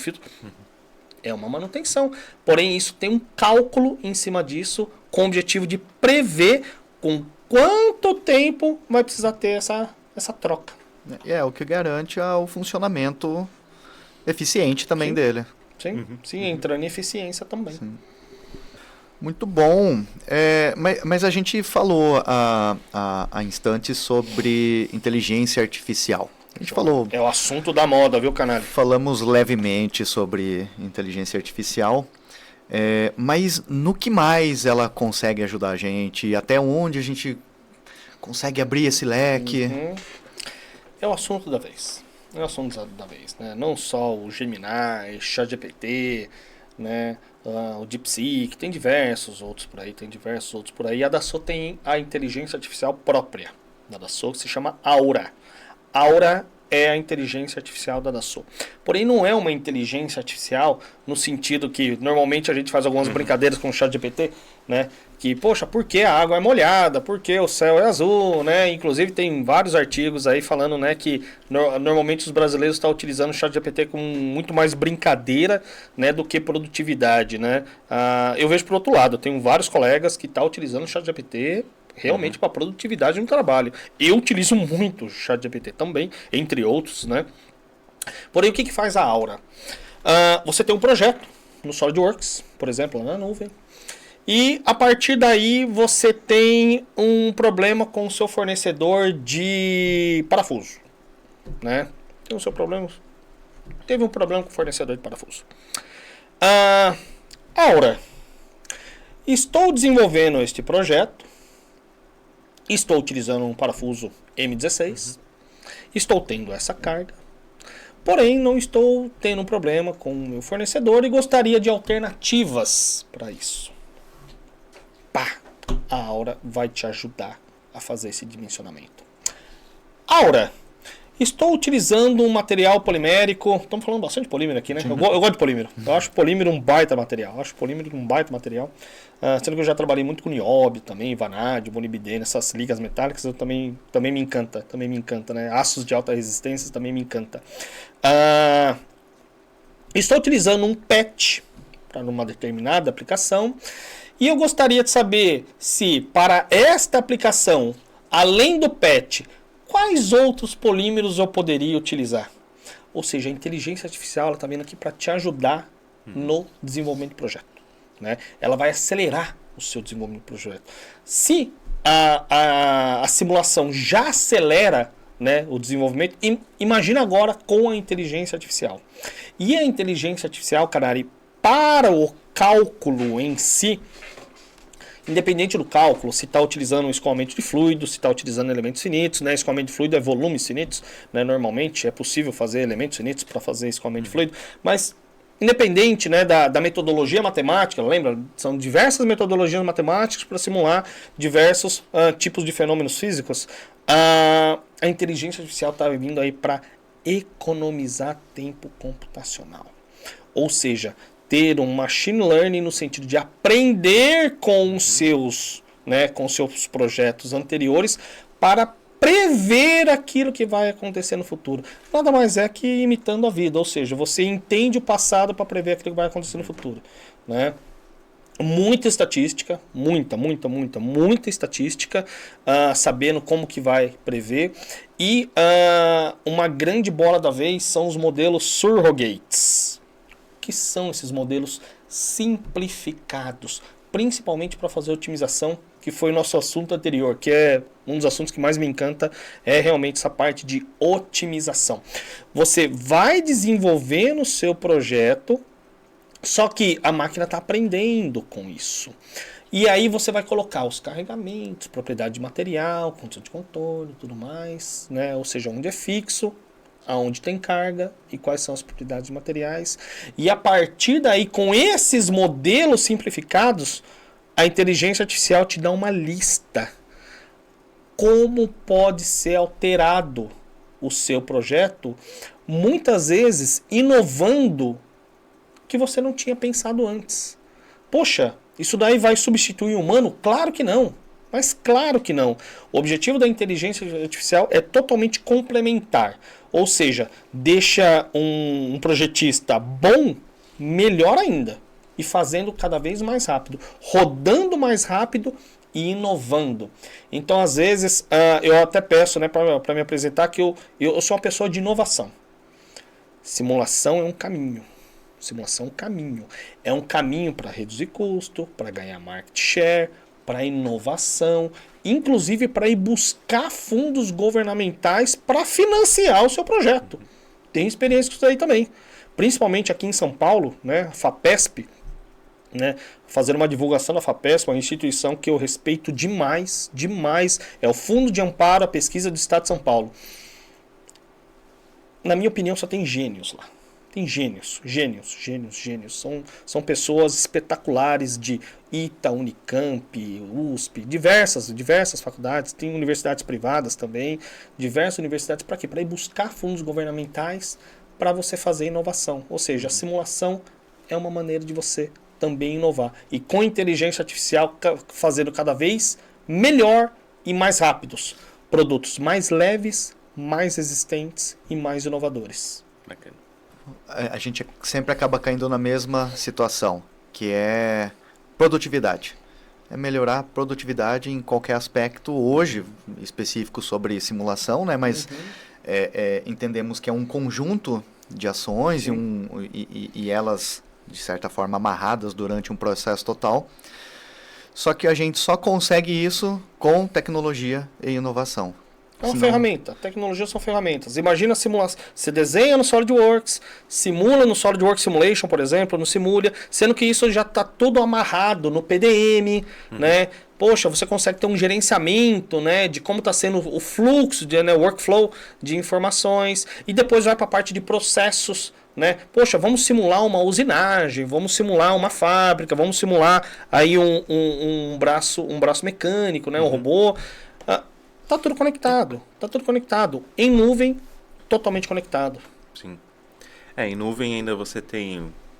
é uma manutenção. Porém, isso tem um cálculo em cima disso com o objetivo de prever com quanto tempo vai precisar ter essa troca. É o que garante o funcionamento eficiente também dele. Sim, entrando em eficiência também. Sim. Muito bom. Mas a gente falou há instantes sobre inteligência artificial. A gente falou, É o assunto da moda, viu, canalha? falamos levemente sobre inteligência artificial, mas no que mais ela consegue ajudar a gente? E até onde a gente consegue abrir esse leque? Uhum. É o assunto da vez. É o assunto da vez, né? Não só o Gemini, ChatGPT, né? O DeepSeek, tem diversos outros por aí, A Dassault tem a inteligência artificial própria da Dassault, que se chama Aura. Aura é a inteligência artificial da Dassault. Porém, não é uma inteligência artificial no sentido que normalmente a gente faz algumas brincadeiras com o ChatGPT, né? Que, poxa, por que a água é molhada? Por que o céu é azul, né? Inclusive tem vários artigos aí falando, né, que normalmente os brasileiros estão utilizando o ChatGPT com muito mais brincadeira, né, do que produtividade, né? Eu vejo por outro lado, eu tenho vários colegas que estão utilizando o ChatGPT realmente para produtividade no trabalho. Eu utilizo muito o ChatGPT também, entre outros, né? Porém, o que faz a Aura? Você tem um projeto no SolidWorks, por exemplo, na nuvem, e a partir daí você tem um problema com o seu fornecedor de parafuso, né? Tem o seu problema. Teve um problema com o fornecedor de parafuso. Aura, estou desenvolvendo este projeto. Estou utilizando um parafuso M16. Estou tendo essa carga. Porém, não estou tendo um problema com o meu fornecedor e gostaria de alternativas para isso. Pá! A Aura vai te ajudar a fazer esse dimensionamento. Aura, estou utilizando um material polimérico. Estamos falando bastante de polímero aqui, né? Eu gosto de polímero. Eu acho polímero um baita material. Sendo que eu já trabalhei muito com nióbio também, vanádio, molibdênio, essas ligas metálicas, eu também me encanta, né? Aços de alta resistência também me encanta. Estou utilizando um PET para uma determinada aplicação e eu gostaria de saber se para esta aplicação, além do PET, quais outros polímeros eu poderia utilizar? Ou seja, a inteligência artificial está vindo aqui para te ajudar no desenvolvimento do projeto, né? Ela vai acelerar o seu desenvolvimento do projeto. Se a simulação já acelera, né, o desenvolvimento, imagina agora com a inteligência artificial. E a inteligência artificial, Canari, para o cálculo em si, independente do cálculo, se está utilizando um escoamento de fluido, se está utilizando elementos finitos, né? Escoamento de fluido é volumes finitos, né? Normalmente é possível fazer elementos finitos para fazer escoamento de fluido, mas independente, né, da metodologia matemática, lembra? São diversas metodologias matemáticas para simular diversos tipos de fenômenos físicos. A inteligência artificial está vindo aí para economizar tempo computacional. Ou seja, ter um machine learning no sentido de aprender com os seus, né, com seus projetos anteriores para prever aquilo que vai acontecer no futuro. Nada mais é que imitando a vida, ou seja, você entende o passado para prever aquilo que vai acontecer no futuro, né? Muita estatística, muita estatística, sabendo como que vai prever. E uma grande bola da vez são os modelos surrogates. Que são esses modelos simplificados, principalmente para fazer otimização, que foi o nosso assunto anterior, que é um dos assuntos que mais me encanta, é realmente essa parte de otimização. Você vai desenvolver no seu projeto, só que a máquina está aprendendo com isso. E aí você vai colocar os carregamentos, propriedade de material, condição de contorno, tudo mais, né? Ou seja, onde é fixo, aonde tem carga e quais são as propriedades de materiais. E a partir daí, com esses modelos simplificados, a inteligência artificial te dá uma lista. Como pode ser alterado o seu projeto, muitas vezes inovando que você não tinha pensado antes. Poxa, isso daí vai substituir o humano? Claro que não. Mas claro que não. O objetivo da inteligência artificial é totalmente complementar. Ou seja, deixa um projetista bom melhor ainda. E fazendo cada vez mais rápido. Rodando mais rápido e inovando. Então, às vezes, eu até peço, né, para me apresentar que eu sou uma pessoa de inovação. Simulação é um caminho. Simulação é um caminho. É um caminho para reduzir custo, para ganhar market share, para inovação, inclusive para ir buscar fundos governamentais para financiar o seu projeto. Tenho experiência com isso aí também. Principalmente aqui em São Paulo, né, a FAPESP, né, fazer uma divulgação da FAPESP, uma instituição que eu respeito demais, demais, é o Fundo de Amparo à Pesquisa do Estado de São Paulo. Na minha opinião, só tem gênios lá. Tem gênios. São pessoas espetaculares de ITA, Unicamp, USP, diversas faculdades, tem universidades privadas também, diversas universidades para quê? Para ir buscar fundos governamentais para você fazer inovação. Ou seja, a simulação é uma maneira de você também inovar. E com inteligência artificial fazendo cada vez melhor e mais rápidos. Produtos mais leves, mais resistentes e mais inovadores. Bacana. A gente sempre acaba caindo na mesma situação, que é produtividade. É melhorar a produtividade em qualquer aspecto, hoje específico sobre simulação, né? Mas entendemos que é um conjunto de ações e elas, de certa forma, amarradas durante um processo total. Só que a gente só consegue isso com tecnologia e inovação. É uma ferramenta. Tecnologias são ferramentas. Imagina simular. Você desenha no SolidWorks, simula no SolidWorks Simulation, por exemplo, no Simulia, sendo que isso já está tudo amarrado no PDM, né? Poxa, você consegue ter um gerenciamento, né, de como está sendo o fluxo, né, workflow de informações, e depois vai para a parte de processos, né? Poxa, vamos simular uma usinagem, vamos simular uma fábrica, vamos simular aí um braço mecânico, né, um robô. Tá tudo conectado. Em nuvem, totalmente conectado. Sim. Em nuvem ainda você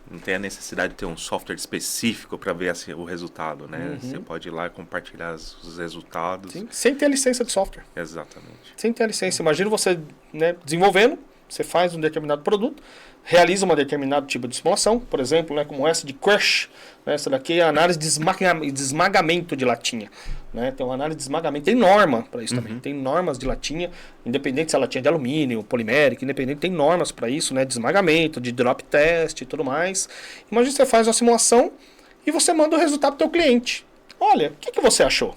não tem a necessidade de ter um software específico para ver o resultado, né? Você pode ir lá e compartilhar os resultados. Sim, sem ter a licença de software. Exatamente. Sem ter a licença. Imagina você, né, desenvolvendo, você faz um determinado produto, realiza um determinado tipo de simulação, por exemplo, né, como essa de crush, né, essa daqui é a análise de esmagamento de latinha. Né, tem uma análise de esmagamento, tem norma para isso também, tem normas de latinha, independente se a latinha é de alumínio, polimérica, independente, tem normas para isso, né, de esmagamento, de drop test e tudo mais. Imagina você faz uma simulação e você manda o resultado para o teu cliente. Olha, o que você achou?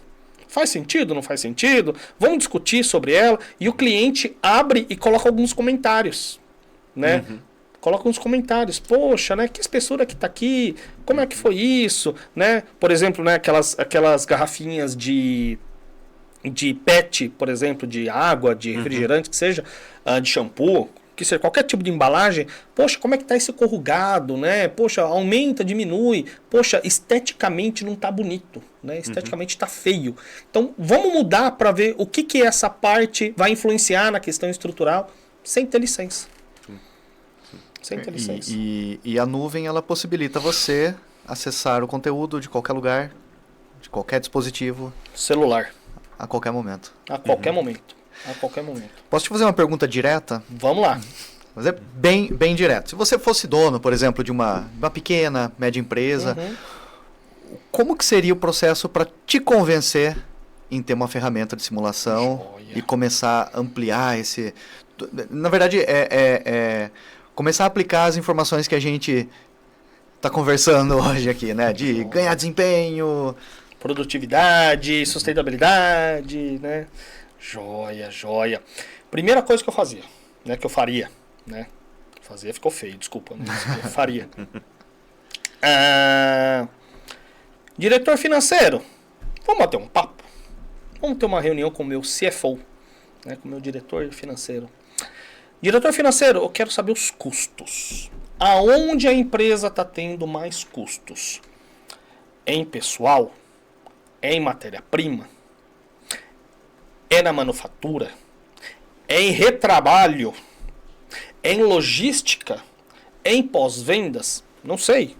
Faz sentido, não faz sentido? Vamos discutir sobre ela. E o cliente abre e coloca alguns comentários, né? Coloca uns comentários. Poxa, né? Que espessura que tá aqui? Como é que foi isso? Né? Por exemplo, né? Aquelas garrafinhas de PET, por exemplo, de água, de refrigerante, que seja, de shampoo, que seja qualquer tipo de embalagem. Poxa, como é que tá esse corrugado, né? Poxa, aumenta, diminui. Poxa, esteticamente não tá bonito, né? Esteticamente tá feio. Então, vamos mudar para ver o que essa parte vai influenciar na questão estrutural sem ter licença. Sem ter licença. E a nuvem, ela possibilita você acessar o conteúdo de qualquer lugar, de qualquer dispositivo. Celular. A qualquer momento. A qualquer momento. A qualquer momento. Posso te fazer uma pergunta direta? Vamos lá. Mas é bem direto. Se você fosse dono, por exemplo, de uma pequena, média empresa, como que seria o processo para te convencer em ter uma ferramenta de simulação e começar a ampliar esse... Na verdade, começar a aplicar as informações que a gente está conversando hoje aqui, né? De ganhar desempenho... Produtividade, sustentabilidade, né? Joia. Primeira coisa que eu fazia, né? Que eu faria, né? Fazia ficou feio, desculpa, né? Eu faria. Diretor financeiro, vamos bater um papo. Vamos ter uma reunião com o meu CFO, né? Com o meu diretor financeiro. Diretor financeiro, eu quero saber os custos. Aonde a empresa está tendo mais custos? É em pessoal? É em matéria-prima? É na manufatura? É em retrabalho? É em logística? É em pós-vendas? Não sei.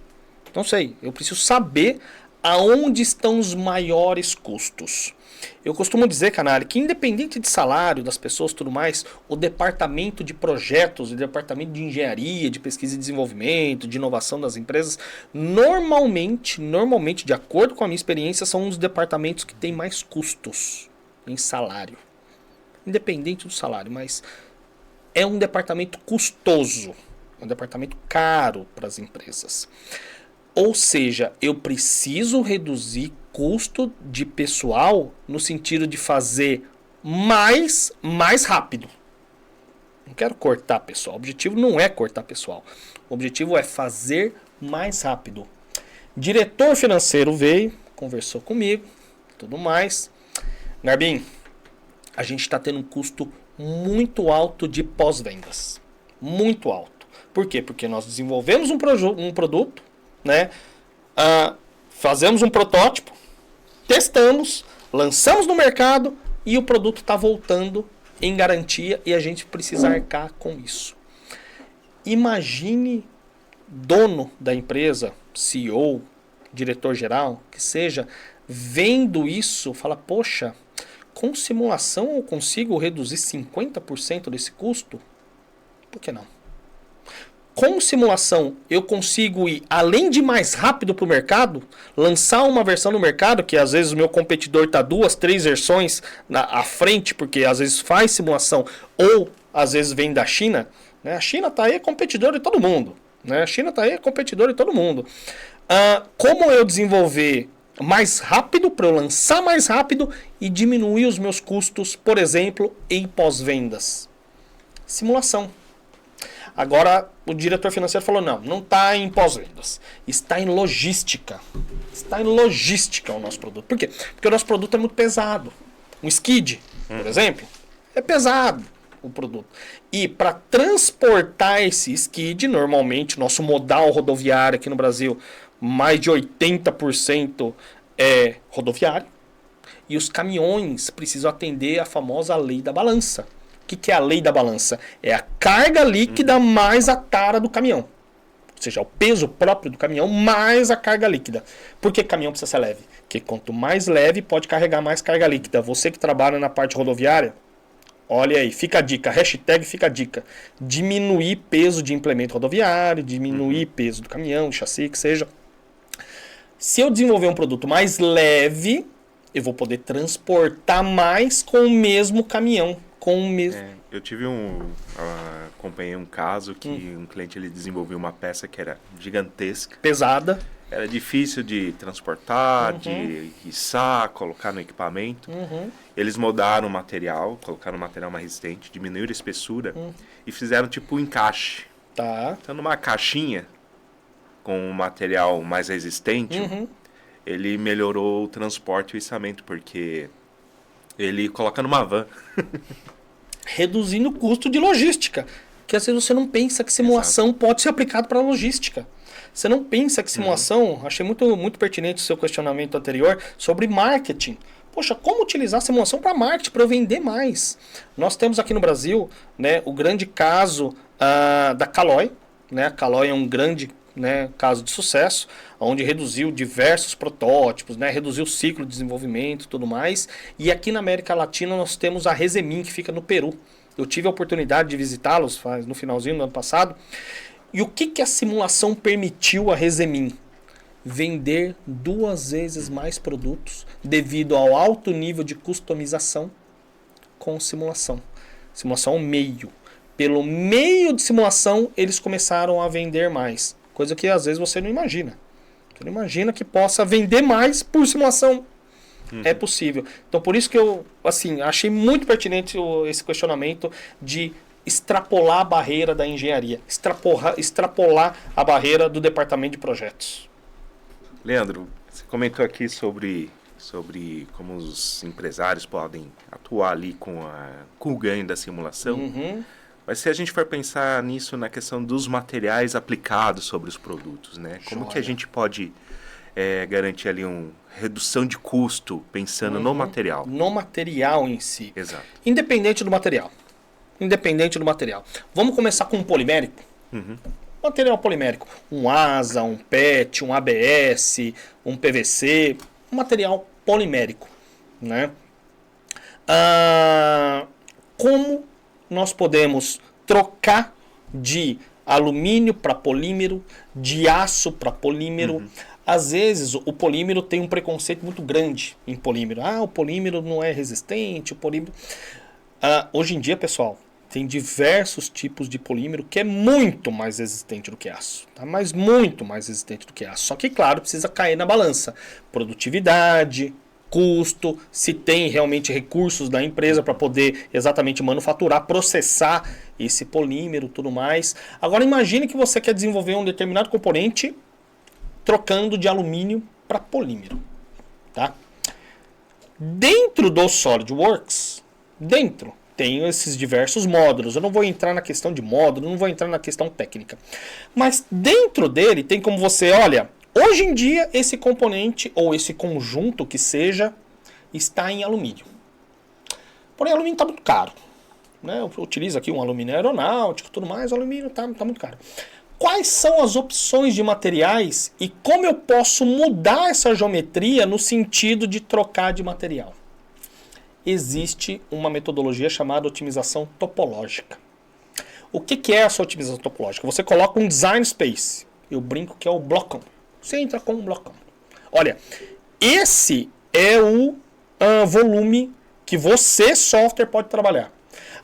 Eu preciso saber aonde estão os maiores custos. Eu costumo dizer, Canali, que independente de salário das pessoas e tudo mais, o departamento de projetos, o departamento de engenharia, de pesquisa e desenvolvimento, de inovação das empresas, normalmente, de acordo com a minha experiência, são os departamentos que têm mais custos em salário. Independente do salário, mas é um departamento custoso. É um departamento caro para as empresas. Ou seja, eu preciso reduzir custo de pessoal no sentido de fazer mais rápido. Não quero cortar pessoal. O objetivo não é cortar pessoal. O objetivo é fazer mais rápido. Diretor financeiro veio, conversou comigo, tudo mais. Garbim, a gente está tendo um custo muito alto de pós-vendas. Muito alto. Por quê? Porque nós desenvolvemos um produto, né? Fazemos um protótipo, testamos, lançamos no mercado e o produto está voltando em garantia e a gente precisa arcar com isso. Imagine dono da empresa, CEO, diretor-geral, que seja, vendo isso, fala, poxa, com simulação eu consigo reduzir 50% desse custo? Por que não? Com simulação eu consigo ir, além de mais rápido para o mercado, lançar uma versão no mercado, que às vezes o meu competidor está 2, 3 versões à frente, porque às vezes faz simulação, ou às vezes vem da China, né? A China está aí competidor de todo mundo. Né? A China está aí competidor de todo mundo. Como eu desenvolver mais rápido, para eu lançar mais rápido e diminuir os meus custos, por exemplo, em pós-vendas? Simulação. Agora, o diretor financeiro falou, não está em pós-vendas, está em logística. Está em logística o nosso produto. Por quê? Porque o nosso produto é muito pesado. Um skid, por exemplo, é pesado o produto. E para transportar esse skid, normalmente, nosso modal rodoviário aqui no Brasil, mais de 80% é rodoviário. E os caminhões precisam atender a famosa lei da balança. O que é a lei da balança? É a carga líquida mais a tara do caminhão. Ou seja, o peso próprio do caminhão mais a carga líquida. Por que caminhão precisa ser leve? Porque quanto mais leve, pode carregar mais carga líquida. Você que trabalha na parte rodoviária, olha aí, fica a dica, hashtag fica a dica. Diminuir peso de implemento rodoviário, diminuir peso do caminhão, chassi, que seja. Se eu desenvolver um produto mais leve, eu vou poder transportar mais com o mesmo caminhão. Eu acompanhei um caso que um cliente ele desenvolveu uma peça que era gigantesca. Pesada. Era difícil de transportar, de içar, colocar no equipamento. Eles moldaram o material, colocaram um material mais resistente, diminuíram a espessura e fizeram tipo um encaixe. Tá. Então numa caixinha com um material mais resistente, ele melhorou o transporte e o içamento, porque ele coloca numa van. Reduzindo o custo de logística. Que às vezes você não pensa que simulação pode ser aplicado para logística. Você não pensa que simulação... Achei muito pertinente o seu questionamento anterior sobre marketing. Poxa, como utilizar a simulação para marketing, para eu vender mais? Nós temos aqui no Brasil, né, o grande caso da Caloi. Né? A Caloi é um grande, né, caso de sucesso, onde reduziu diversos protótipos, né, reduziu o ciclo de desenvolvimento e tudo mais. E aqui na América Latina nós temos a Resemin, que fica no Peru. Eu tive a oportunidade de visitá-los no finalzinho do ano passado. E o que a simulação permitiu a Resemin? Vender 2 vezes mais produtos devido ao alto nível de customização com simulação. Simulação é um meio. Pelo meio de simulação, eles começaram a vender mais. Coisa que às vezes você não imagina. Você não imagina que possa vender mais por simulação. É possível. Então, por isso que eu achei muito pertinente esse questionamento de extrapolar a barreira da engenharia. Extrapolar a barreira do departamento de projetos. Leandro, você comentou aqui sobre como os empresários podem atuar ali com o ganho da simulação. Mas se a gente for pensar nisso na questão dos materiais aplicados sobre os produtos, né? Como que a gente pode garantir ali uma redução de custo pensando no material? No material em si. Exato. Independente do material. Vamos começar com um polimérico? Material polimérico. Um ASA, um PET, um ABS, um PVC. Um material polimérico. Né? Como nós podemos trocar de alumínio para polímero, de aço para polímero. Às vezes o polímero tem um preconceito muito grande em polímero. O polímero não é resistente, o polímero... hoje em dia, pessoal, tem diversos tipos de polímero que é muito mais resistente do que aço, tá? Mas muito mais resistente do que aço. Só que, claro, precisa cair na balança. Produtividade, custo, se tem realmente recursos da empresa para poder exatamente manufaturar, processar esse polímero, tudo mais. Agora imagine que você quer desenvolver um determinado componente trocando de alumínio para polímero, tá? Dentro do SolidWorks, tem esses diversos módulos. Eu não vou entrar na questão de módulo, não vou entrar na questão técnica. Mas dentro dele tem como você, olha, hoje em dia esse componente ou esse conjunto que seja está em alumínio. Porém, o alumínio está muito caro. Né? Eu utilizo aqui um alumínio aeronáutico e tudo mais, o alumínio está muito caro. Quais são as opções de materiais e como eu posso mudar essa geometria no sentido de trocar de material? Existe uma metodologia chamada otimização topológica. O que é essa otimização topológica? Você coloca um design space. Eu brinco que é o blocão. Você entra com um blocão. Olha, esse é o volume que você, software, pode trabalhar.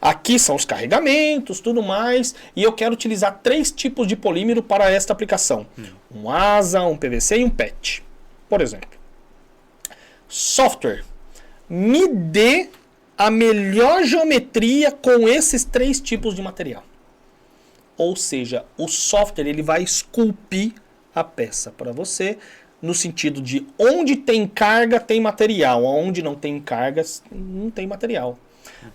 Aqui são os carregamentos, tudo mais. E eu quero utilizar 3 tipos de polímero para esta aplicação. Um ASA, um PVC e um PET, por exemplo. Software. Me dê a melhor geometria com esses 3 tipos de material. Ou seja, o software ele vai esculpir a peça para você, no sentido de onde tem carga, tem material. Onde não tem cargas, não tem material.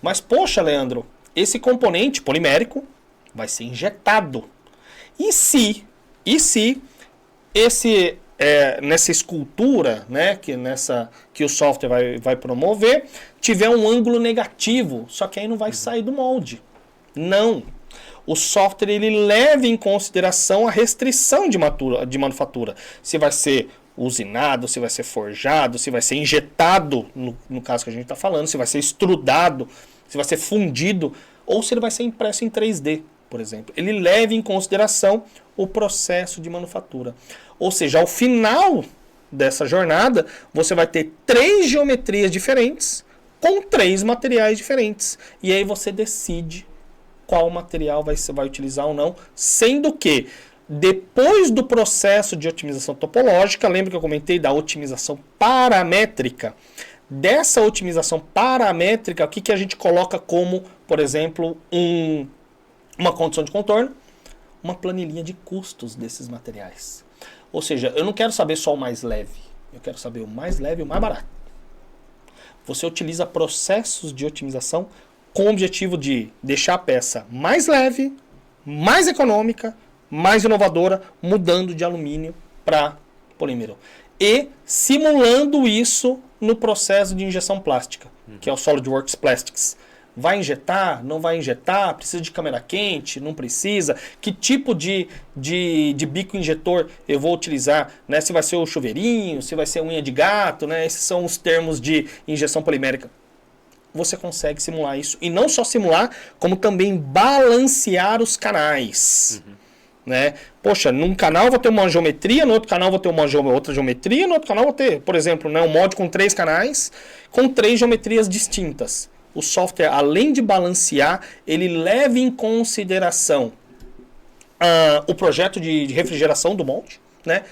Mas, poxa, Leandro, esse componente polimérico vai ser injetado. E se esse... nessa escultura, né, que o software vai promover, tiver um ângulo negativo, só que aí não vai sair do molde. Não. O software ele leva em consideração a restrição de manufatura. Se vai ser usinado, se vai ser forjado, se vai ser injetado, no caso que a gente está falando, se vai ser extrudado, se vai ser fundido, ou se ele vai ser impresso em 3D, por exemplo. Ele leva em consideração o processo de manufatura. Ou seja, ao final dessa jornada, você vai ter 3 geometrias diferentes com 3 materiais diferentes. E aí você decide qual material você vai utilizar ou não, sendo que depois do processo de otimização topológica, lembra que eu comentei da otimização paramétrica? Dessa otimização paramétrica, o que a gente coloca como, por exemplo, uma condição de contorno? Uma planilhinha de custos desses materiais. Ou seja, eu não quero saber só o mais leve, eu quero saber o mais leve e o mais barato. Você utiliza processos de otimização com o objetivo de deixar a peça mais leve, mais econômica, mais inovadora, mudando de alumínio para polímero. E simulando isso no processo de injeção plástica, que é o SolidWorks Plastics. Vai injetar? Não vai injetar? Precisa de câmera quente? Não precisa? Que tipo de bico injetor eu vou utilizar? Né? Se vai ser o chuveirinho, se vai ser a unha de gato, né? Esses são os termos de injeção polimérica. Você consegue simular isso. E não só simular, como também balancear os canais. Né? Poxa, num canal eu vou ter uma geometria, no outro canal eu vou ter outra geometria, no outro canal eu vou ter, por exemplo, né, um molde com 3 canais, com 3 geometrias distintas. O software, além de balancear, ele leva em consideração o projeto de refrigeração do molde, né,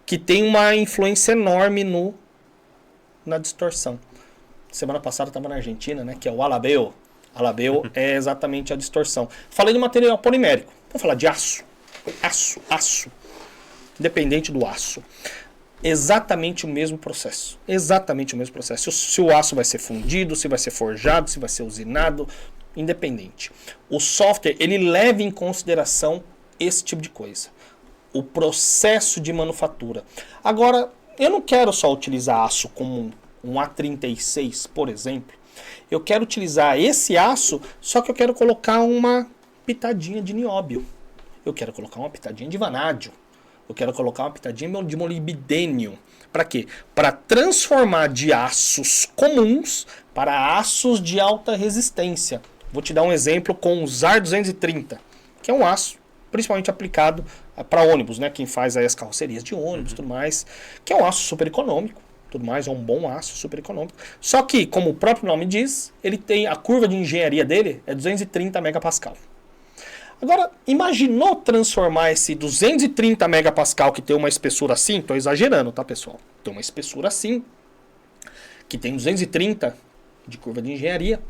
que tem uma influência enorme na distorção. Semana passada eu estava na Argentina, né, que é o Alabeo. Alabeo é exatamente a distorção. Falei de material polimérico. Vamos falar de aço. Aço. Independente do aço. Exatamente o mesmo processo. Exatamente o mesmo processo. Se o aço vai ser fundido, se vai ser forjado, se vai ser usinado, independente. O software, ele leva em consideração esse tipo de coisa. O processo de manufatura. Agora, eu não quero só utilizar aço como um A36, por exemplo. Eu quero utilizar esse aço, só que eu quero colocar uma pitadinha de nióbio. Eu quero colocar uma pitadinha de vanádio. Eu quero colocar uma pitadinha de molibdênio. Para quê? Para transformar de aços comuns para aços de alta resistência. Vou te dar um exemplo com o ZAR 230, que é um aço principalmente aplicado para ônibus, né? Quem faz aí as carrocerias de ônibus e tudo mais, que é um aço super econômico, tudo mais, é um bom aço, super econômico. Só que, como o próprio nome diz, ele tem a curva de engenharia dele é 230 megapascal. Agora, imaginou transformar esse 230 megapascal que tem uma espessura assim, estou exagerando, tá, pessoal? Tem uma espessura assim, que tem 230 de curva de engenharia.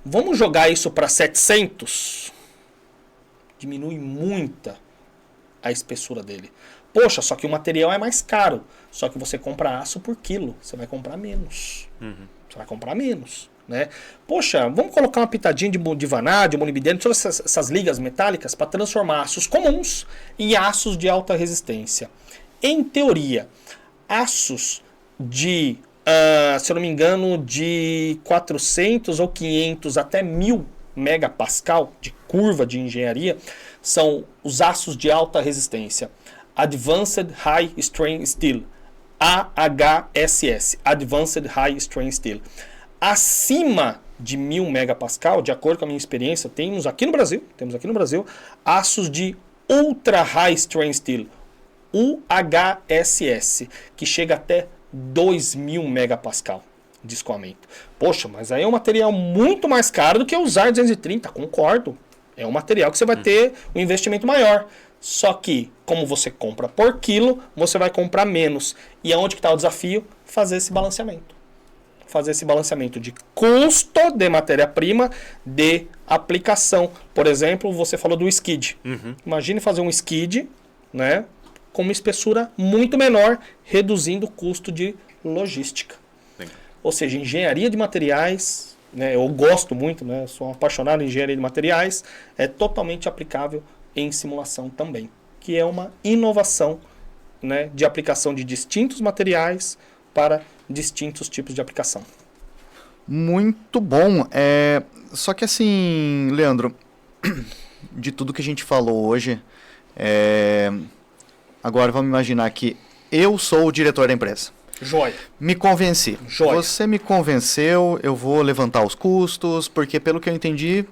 Vamos jogar isso para 700? Diminui muito a espessura dele. Poxa, só que o material é mais caro. Só que você compra aço por quilo. Você vai comprar menos. Você vai comprar menos. Né? Poxa, vamos colocar uma pitadinha de vanádio, molibdênio, todas essas ligas metálicas para transformar aços comuns em aços de alta resistência. Em teoria, aços de, se eu não me engano, de 400 ou 500 até 1000 megapascal de curva de engenharia são os aços de alta resistência. Advanced High Strength Steel, AHSS, Advanced High Strength Steel. Acima de 1000 megapascal, de acordo com a minha experiência, temos aqui no Brasil, aços de Ultra High Strength Steel, UHSS, que chega até 2000 megapascal de escoamento. Poxa, mas aí é um material muito mais caro do que usar 230, concordo. É um material que você vai ter um investimento maior. Só que, como você compra por quilo, você vai comprar menos. E aonde que está o desafio? Fazer esse balanceamento. Fazer esse balanceamento de custo de matéria-prima, de aplicação. Por exemplo, você falou do skid. Imagine fazer um skid, né, com uma espessura muito menor, reduzindo o custo de logística. Ou seja, engenharia de materiais, né, eu gosto muito, né, sou apaixonado em engenharia de materiais, é totalmente aplicável em simulação também, que é uma inovação, né, de aplicação de distintos materiais para distintos tipos de aplicação. Muito bom. Só que assim, Leandro, de tudo que a gente falou hoje, agora vamos imaginar que eu sou o diretor da empresa. Joia. Me convenci. Joia. Você me convenceu, eu vou levantar os custos, porque pelo que eu entendi,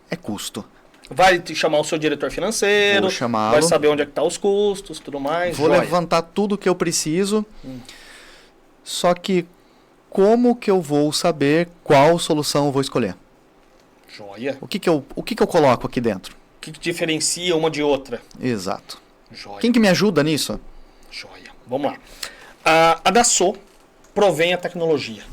é custo. Vai te chamar o seu diretor financeiro, Vou chamá-lo. vai saber onde é que estão os custos, tudo mais. Vou joia. levantar tudo que eu preciso. Só que como que eu vou saber qual solução eu vou escolher? Joia. O que que eu coloco aqui dentro? O que diferencia uma de outra? Exato. Joia. Quem que me ajuda nisso? Joia. Vamos lá. A Dassault provém a tecnologia.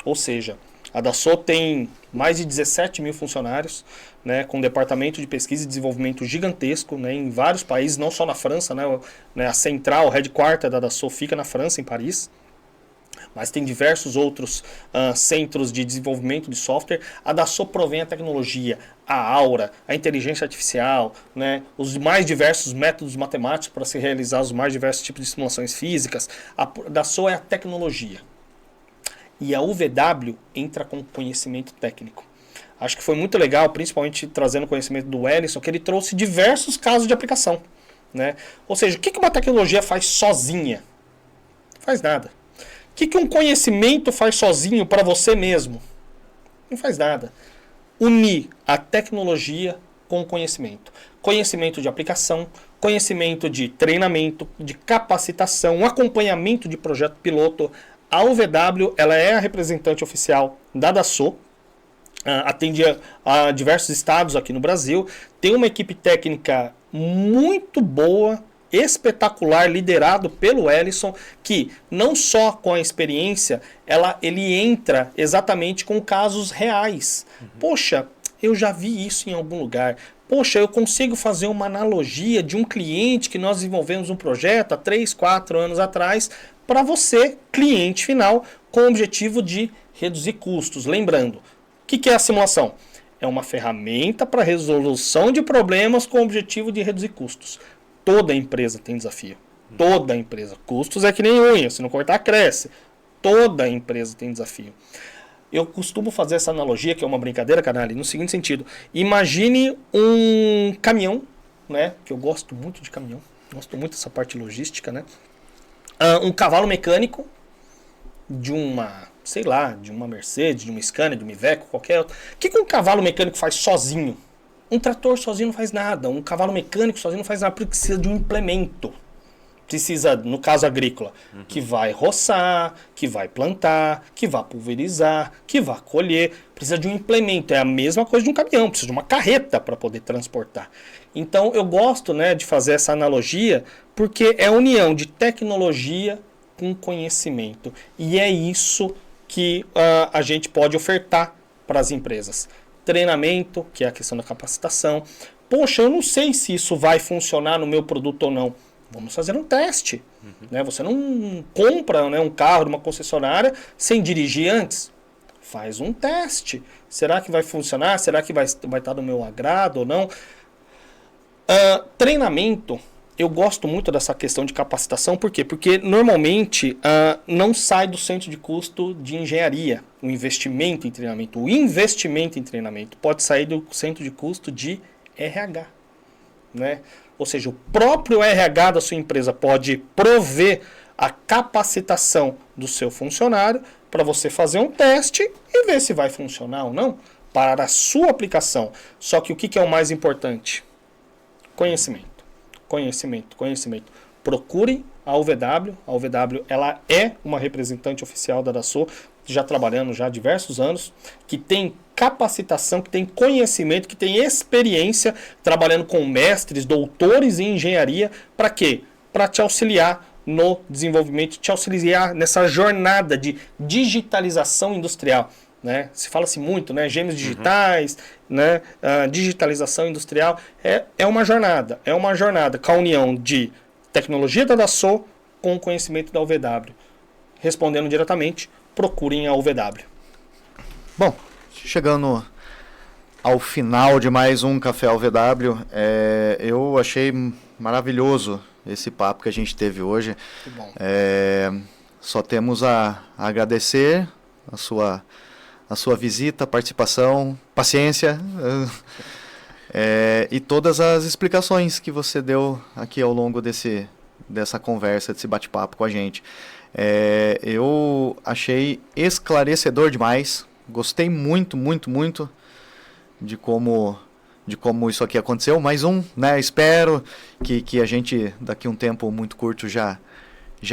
Ou seja, a Dassault tem mais de 17 mil funcionários, né, com um departamento de pesquisa e desenvolvimento gigantesco, né, em vários países, não só na França. A central, o headquarter da Dassault fica na França, em Paris. Mas tem diversos outros centros de desenvolvimento de software. A Dassault provém a tecnologia, a Aura, a inteligência artificial, né, os mais diversos métodos matemáticos para se realizar os mais diversos tipos de simulações físicas. A Dassault é a tecnologia. E a UVW entra com conhecimento técnico. Acho que foi muito legal, principalmente trazendo conhecimento do Ellison, que ele trouxe diversos casos de aplicação. Né? Ou seja, o que uma tecnologia faz sozinha? Não faz nada. O que um conhecimento faz sozinho para você mesmo? Não faz nada. Unir a tecnologia com o conhecimento. Conhecimento de aplicação, conhecimento de treinamento, de capacitação, acompanhamento de projeto piloto. A UVW ela é a representante oficial da Dassault, atende a diversos estados aqui no Brasil, tem uma equipe técnica muito boa, espetacular, liderado pelo Ellison, que não só com a experiência, ele entra exatamente com casos reais. Poxa, eu já vi isso em algum lugar. Poxa, eu consigo fazer uma analogia de um cliente que nós desenvolvemos um projeto há 3, 4 anos atrás, para você, cliente final, com o objetivo de reduzir custos. Lembrando, o que é a simulação? É uma ferramenta para resolução de problemas com o objetivo de reduzir custos. Toda empresa tem desafio. Toda empresa. Custos é que nem unha, se não cortar, cresce. Toda empresa tem desafio. Eu costumo fazer essa analogia, que é uma brincadeira, canal, no seguinte sentido. Imagine um caminhão, né? Que eu gosto muito de caminhão. Gosto muito dessa parte logística, né? Um cavalo mecânico de uma, sei lá, de uma Mercedes, de uma Scania, de uma Iveco, qualquer outra. O que um cavalo mecânico faz sozinho? Um trator sozinho não faz nada. Um cavalo mecânico sozinho não faz nada, porque precisa de um implemento. precisa, no caso agrícola, que vai roçar, que vai plantar, que vai pulverizar, que vai colher. Precisa de um implemento. É a mesma coisa de um caminhão, precisa de uma carreta para poder transportar. Então, eu gosto, né, de fazer essa analogia, porque é a união de tecnologia com conhecimento. E é isso que a gente pode ofertar para as empresas. Treinamento, que é a questão da capacitação. Poxa, eu não sei se isso vai funcionar no meu produto ou não. Vamos fazer um teste. Né? Você não compra, né, um carro de uma concessionária sem dirigir antes. Faz um teste. Será que vai funcionar? Será que vai estar do meu agrado ou não? Treinamento. Eu gosto muito dessa questão de capacitação. Por quê? Porque normalmente não sai do centro de custo de engenharia o investimento em treinamento. O investimento em treinamento pode sair do centro de custo de RH. Né? Ou seja, o próprio RH da sua empresa pode prover a capacitação do seu funcionário para você fazer um teste e ver se vai funcionar ou não para a sua aplicação. Só que o que é o mais importante? Conhecimento. Conhecimento. Procure a UVW. A UVW ela é uma representante oficial da Dassault, já trabalhando já há diversos anos, que tem capacitação, que tem conhecimento, que tem experiência trabalhando com mestres, doutores em engenharia. Para quê? Para te auxiliar no desenvolvimento, te auxiliar nessa jornada de digitalização industrial. Né? Se fala-se muito, né? Gêmeos digitais, né? Digitalização industrial. É uma jornada com a união de tecnologia da Dassault com o conhecimento da UVW. Respondendo diretamente, procurem a UVW. Bom, chegando ao final de mais um Café UVW, eu achei maravilhoso esse papo que a gente teve hoje. Que bom. Só temos a agradecer a sua visita, participação, paciência e todas as explicações que você deu aqui ao longo dessa conversa, desse bate-papo com a gente. Eu achei esclarecedor demais, gostei muito de como isso aqui aconteceu. Mais um, né? Espero que a gente, daqui a um tempo muito curto, já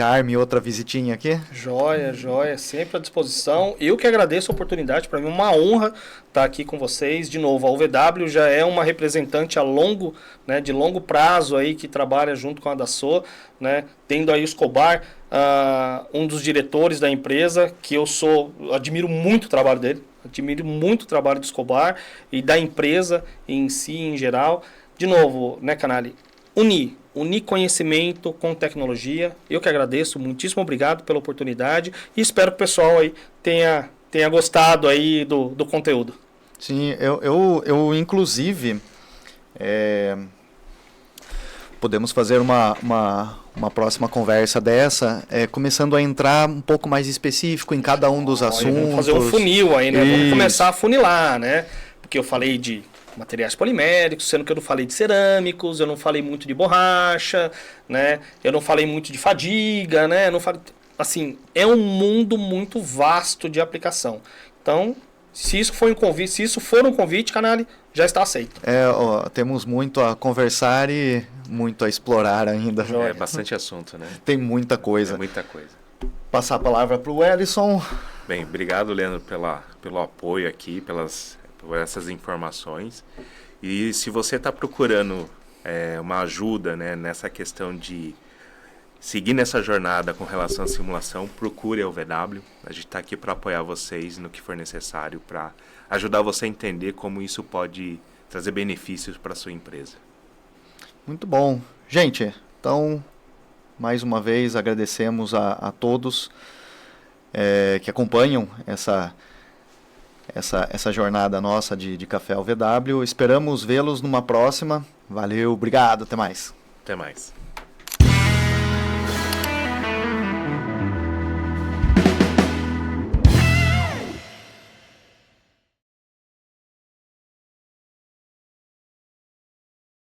arme outra visitinha aqui. Joia, sempre à disposição. Eu que agradeço a oportunidade, para mim é uma honra estar aqui com vocês. De novo, a UVW já é uma representante de longo prazo aí, que trabalha junto com a Dassault, né? Tendo aí o Escobar, um dos diretores da empresa, que admiro muito o trabalho dele, admiro muito o trabalho do Escobar e da empresa em si, em geral. De novo, né, Canali? Unir conhecimento com tecnologia. Eu que agradeço, muitíssimo obrigado pela oportunidade e espero que o pessoal aí tenha gostado aí do conteúdo. Sim, eu inclusive podemos fazer uma próxima conversa dessa, começando a entrar um pouco mais específico em cada um dos assuntos. Vamos fazer um funil aí, né? Vamos começar a funilar, né? Porque eu falei de materiais poliméricos, sendo que eu não falei de cerâmicos, eu não falei muito de borracha, né? Eu não falei muito de fadiga, né? Assim, é um mundo muito vasto de aplicação. Então, se isso for um convite, Canali, já está aceito. Temos muito a conversar e muito a explorar ainda. É bastante assunto, né? Tem muita coisa. É muita coisa. Passar a palavra para o Ellison. Bem, obrigado, Leandro, pelo apoio aqui, por essas informações. E se você está procurando uma ajuda, né, nessa questão de seguir nessa jornada com relação à simulação, procure a UVW. A gente está aqui para apoiar vocês no que for necessário, para ajudar você a entender como isso pode trazer benefícios para a sua empresa. Muito bom. Gente, então, mais uma vez agradecemos a todos que acompanham essa jornada nossa de Café UVW. Esperamos vê-los numa próxima. Valeu, obrigado, até mais. Até mais.